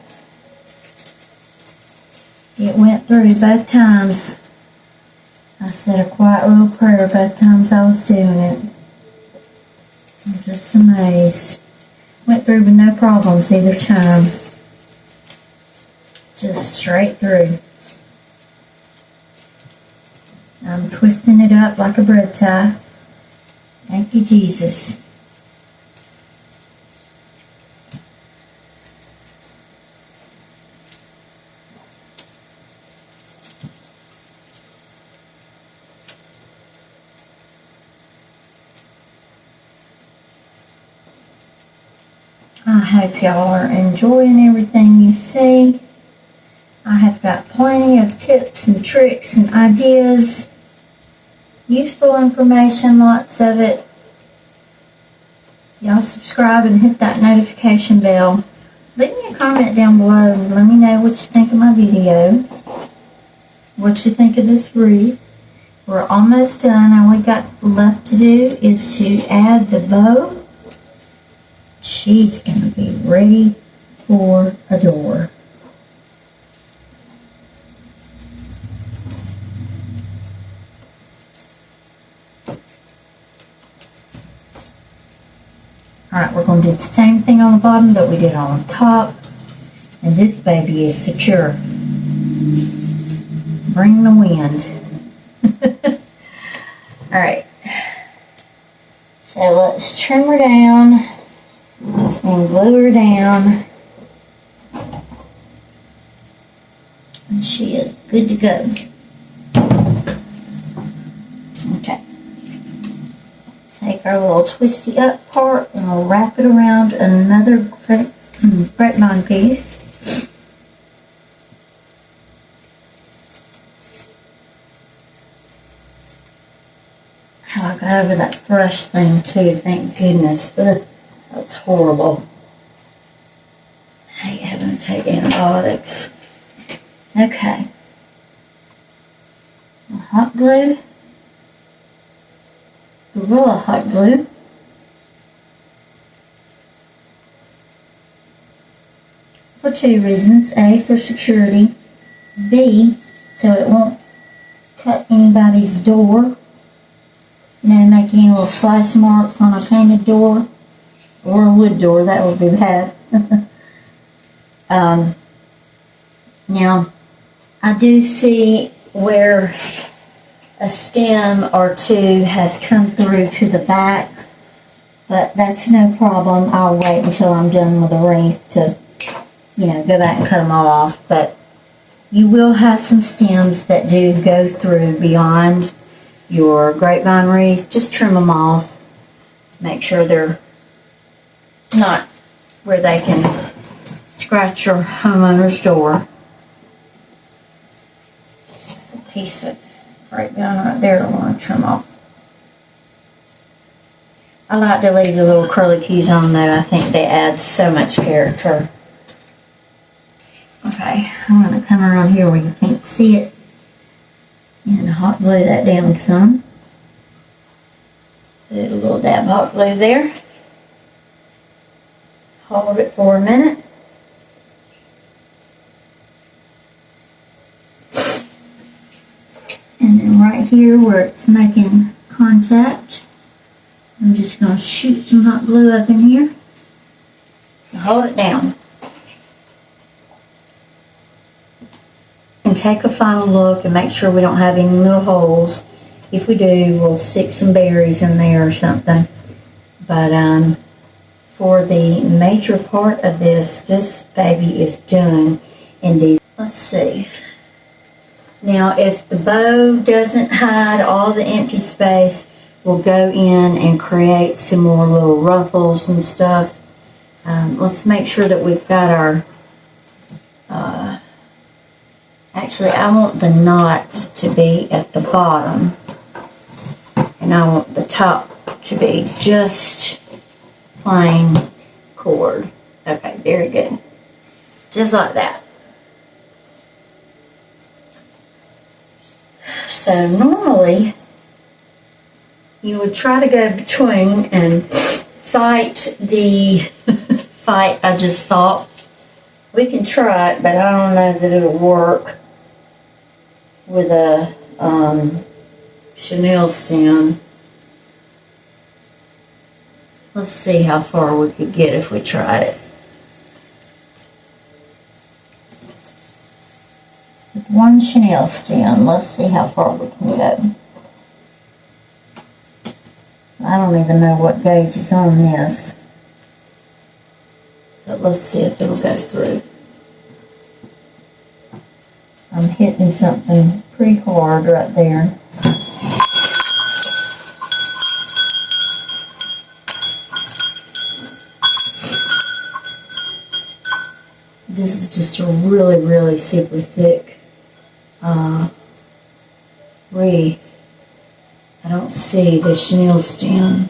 It went through both times. I said a quiet little prayer both times I was doing it. I'm just amazed. Went through with no problems either time. Just straight through. I'm twisting it up like a bread tie. Thank you, Jesus. I hope y'all are enjoying everything you see. I have got plenty of tips and tricks and ideas. Useful information, lots of it. Y'all subscribe and hit that notification bell. Leave me a comment down below and let me know what you think of my video. What you think of this wreath. We're almost done. All we got left to do is to add the bow. She's going to be ready for a door. Alright, we're going to do the same thing on the bottom that we did on the top. And this baby is secure. Bring the wind. Alright. So let's trim her down. And glue her down. And she is good to go. Okay. Take our little twisty up part and we'll wrap it around another grapevine piece. Oh, I got over that brush thing too, thank goodness. Ugh. That's horrible. I hate having to take antibiotics. Okay. Hot glue. Gorilla hot glue. For two reasons. A, for security. B, so it won't cut anybody's door. Make any little slice marks on a painted door. Or a wood door, that would be bad. Now, I do see where a stem or two has come through to the back, but that's no problem. I'll wait until I'm done with the wreath to, go back and cut them all off. But you will have some stems that do go through beyond your grapevine wreath. Just trim them off. Make sure they're not where they can scratch your homeowner's door. A piece of grapevine right there I want to trim off. I like to leave the little curlicues on though. I think they add so much character. Okay, I'm going to come around here where you can't see it and hot glue that down some. Put a little dab of hot glue there. Hold it for a minute. And then right here where it's making contact, I'm just going to shoot some hot glue up in here and hold it down. And take a final look and make sure we don't have any little holes. If we do, we'll stick some berries in there or something. But for the major part of this baby is done in these. Let's see. Now, if the bow doesn't hide all the empty space, we'll go in and create some more little ruffles and stuff. Let's make sure that we've got our, actually I want the knot to be at the bottom, and I want the top to be just plain cord. Okay, very good. Just like that. So normally you would try to go between and fight the fight I just thought. We can try it, but I don't know that it'll work with a chenille stem. Let's see how far we could get if we tried it. With one chenille stem, let's see how far we can go. I don't even know what gauge is on this. But let's see if it'll go through. I'm hitting something pretty hard right there. This is just a really, really super thick wreath. I don't see the chenille stem.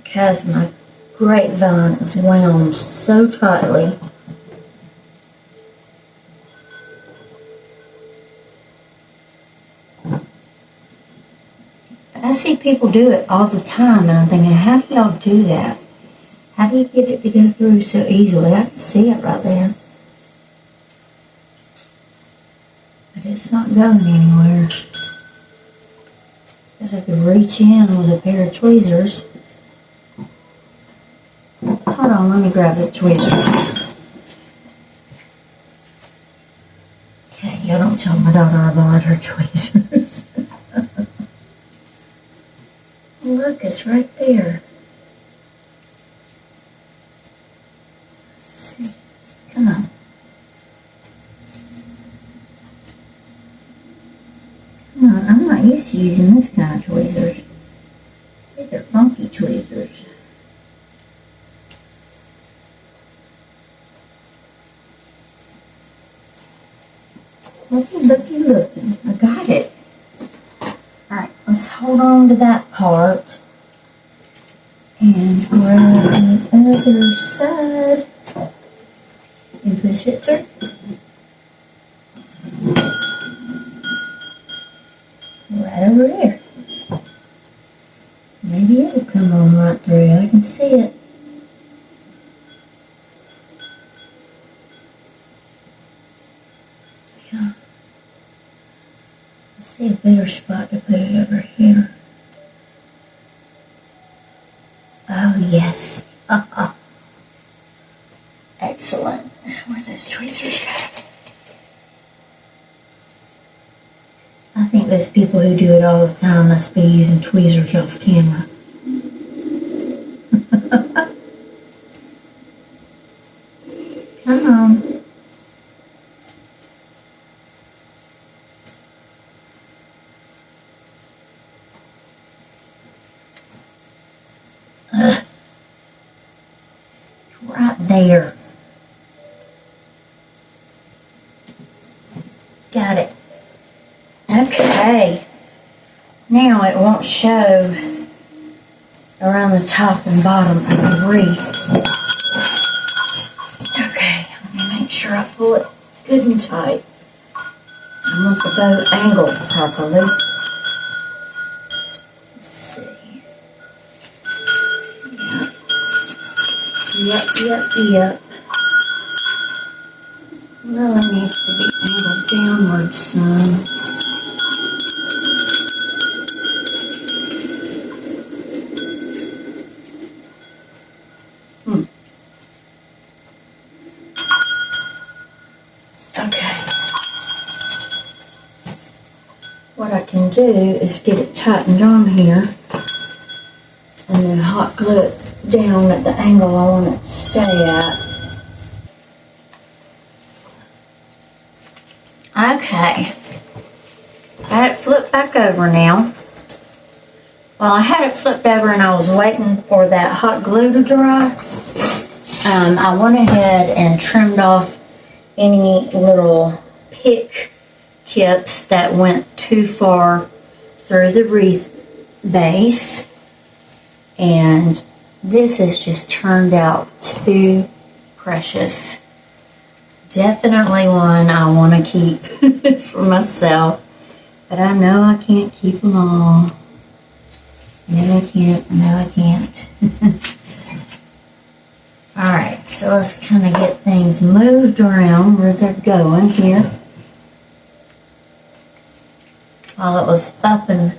Because my grapevine is wound so tightly. I see people do it all the time, and I'm thinking, how do y'all do that? How do you get it to go through so easily? I can see it right there. But it's not going anywhere. Guess I could reach in with a pair of tweezers. Hold on, let me grab the tweezers. Okay, y'all don't tell my daughter I borrowed her tweezers. Look, it's right there. Let's see. Come on. Come on, I'm not used to using this kind of tweezers. These are funky tweezers. Looky, looky, looky. I got it. Alright, let's hold on to that part and grab the other side and push it through. Right over there. Maybe it'll come on right through. I can see it. Yeah. I see a better spot to put it over here. Oh, yes. Excellent. Where'd those tweezers go? I think those people who do it all the time must be using tweezers off camera. Come on. It's right there. Got it. Okay. Now it won't show around the top and bottom of the wreath. Okay, let me make sure I pull it good and tight. I want the bow angled properly. Let's see. Yep. Really needs to be angled downward some. Okay. What I can do is get it tightened on here and then hot glue it down at the angle I want it to stay at. Okay. I had it flipped back over now. While I had it flipped over and I was waiting for that hot glue to dry, I went ahead and trimmed off any little pick tips that went too far through the wreath base. And this has just turned out too precious. Definitely one I want to keep for myself. But I know I can't keep them all. No, I can't. No, I can't. Alright. So let's kind of get things moved around where they're going here. While it was up and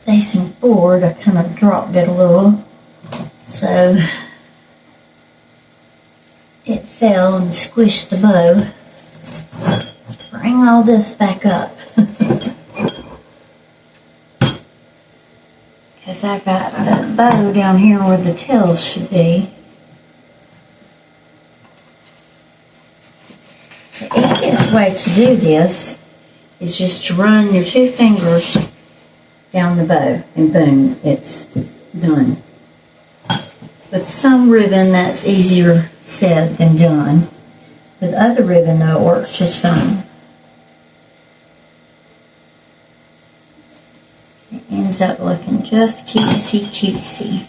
facing forward, I kind of dropped it a little. So it fell and squished the bow. Let's bring all this back up. Because I got the bow down here where the tails should be. The easiest way to do this is just to run your 2 fingers down the bow and boom, it's done. With some ribbon, that's easier said than done. With other ribbon, though, it works just fine. It ends up looking just cutesy.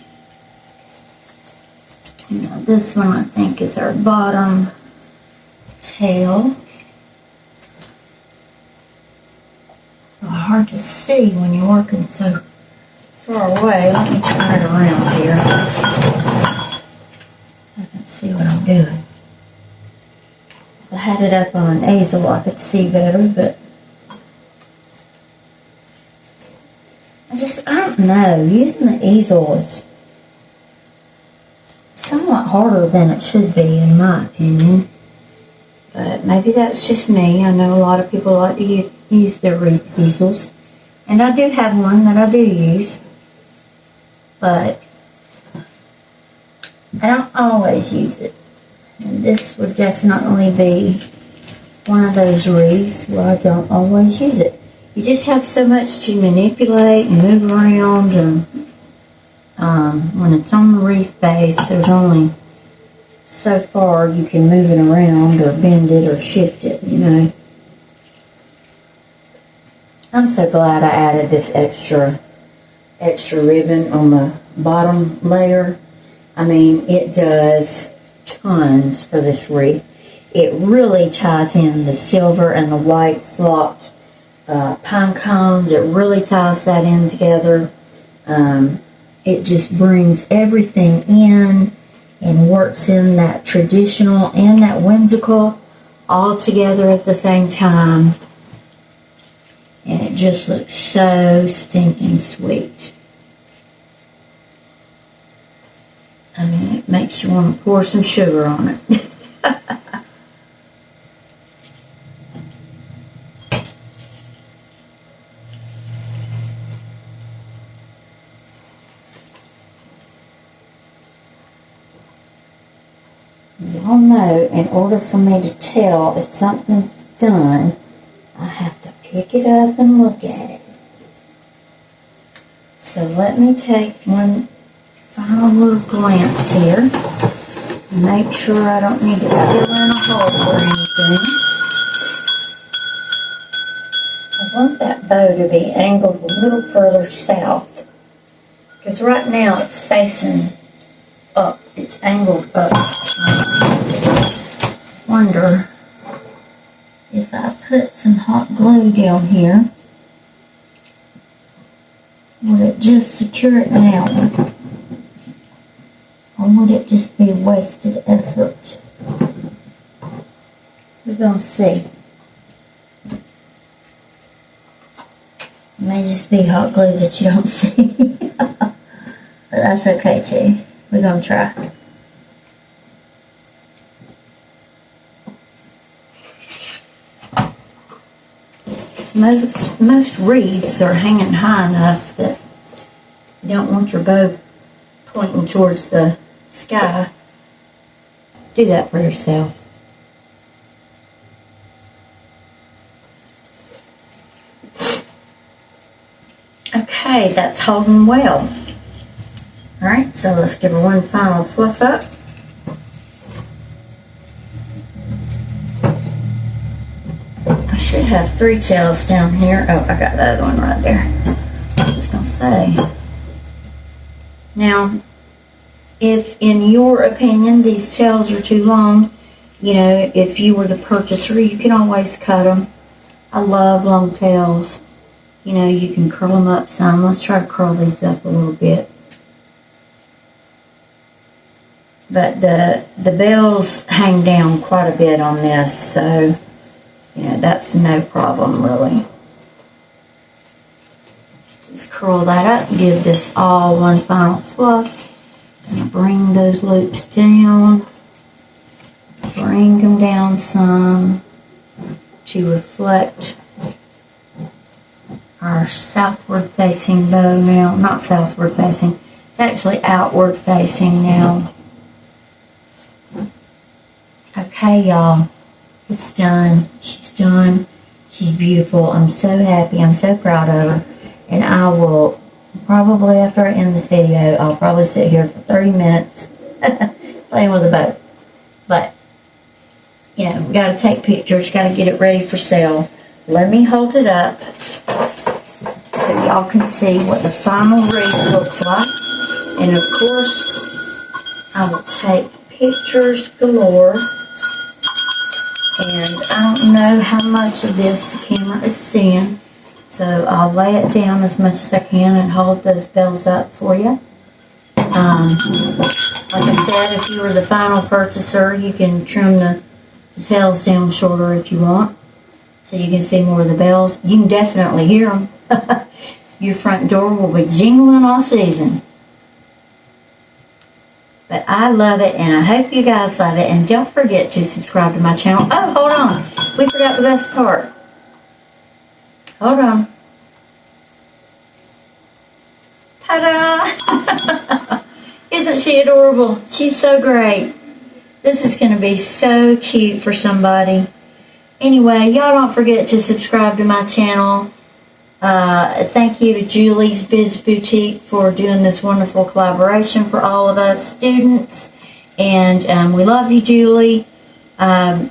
Now this one I think is our bottom tail. Hard to see when you're working so far away. Let me turn it around here. I can see what I'm doing. If I had it up on an easel, I could see better, but I don't know, using the easel is somewhat harder than it should be, in my opinion. But maybe that's just me. I know a lot of people like to use their wreath easels. And I do have one that I do use. But I don't always use it. And this would definitely be one of those wreaths where I don't always use it. You just have so much to manipulate and move around, and when it's on the wreath base, there's only so far you can move it around or bend it or shift it, you know. I'm so glad I added this extra ribbon on the bottom layer. I mean, it does tons for this wreath. It really ties in the silver and the white flocked pine cones. It really ties that in together. It just brings everything in and works in that traditional and that whimsical all together at the same time. And it just looks so stinking sweet. I mean, it makes you want to pour some sugar on it. Y'all know, in order for me to tell if something's done, I have to pick it up and look at it. So let me take one final little glance here. Make sure I don't need to fill in a hole or anything. I want that bow to be angled a little further south. Because right now it's facing up. It's angled up. Wonder if I put some hot glue down here, would it just secure it down? Or would it just be wasted effort? We're going to see. It may just be hot glue that you don't see. But that's okay too. We're going to try. Most wreaths are hanging high enough that you don't want your bow pointing towards the sky. Do that for yourself. Okay, that's holding well. Alright, so let's give her one final fluff up. I should have 3 tails down here. Oh, I got the other one right there. I was going to say. Now, if in your opinion these tails are too long, you know, if you were the purchaser, you can always cut them. I love long tails. You know, you can curl them up some. Let's try to curl these up a little bit. but the bells hang down quite a bit on this, so that's no problem really. Just curl that up and give this all one final fluff. And bring those loops down. Bring them down some to reflect our southward facing bow now. Not southward facing, it's actually outward facing now. Okay, y'all, it's done. She's done. She's beautiful. I'm so happy. I'm so proud of her. And I will probably, after I end this video, I'll probably sit here for 30 minutes playing with a bow. But, we got to take pictures, got to get it ready for sale. Let me hold it up so y'all can see what the final wreath looks like. And of course, I will take pictures galore. And I don't know how much of this the camera is seeing, so I'll lay it down as much as I can and hold those bells up for you. Like I said, if you were the final purchaser, you can trim the tails down shorter if you want, so you can see more of the bells. You can definitely hear them. Your front door will be jingling all season. But I love it, and I hope you guys love it. And don't forget to subscribe to my channel. Oh, hold on. We forgot the best part. Hold on. Ta-da! Isn't she adorable? She's so great. This is going to be so cute for somebody. Anyway, y'all don't forget to subscribe to my channel. Thank you to Julie's Biz Boutique for doing this wonderful collaboration for all of us students. And we love you, Julie. I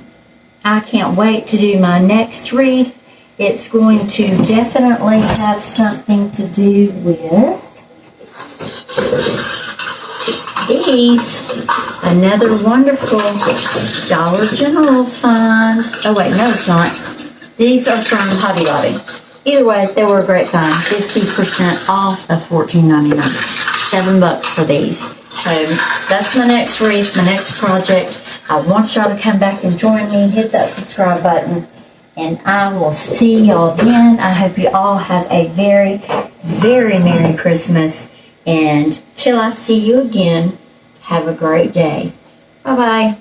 can't wait to do my next wreath. It's going to definitely have something to do with these. Another wonderful Dollar General find. Oh wait, no it's not. These are from Hobby Lobby. Either way, they were a great find. 50% off of $14.99. $7 for these. So that's my next wreath, my next project. I want y'all to come back and join me. Hit that subscribe button. And I will see y'all then. I hope you all have a very, very Merry Christmas. And till I see you again, have a great day. Bye-bye.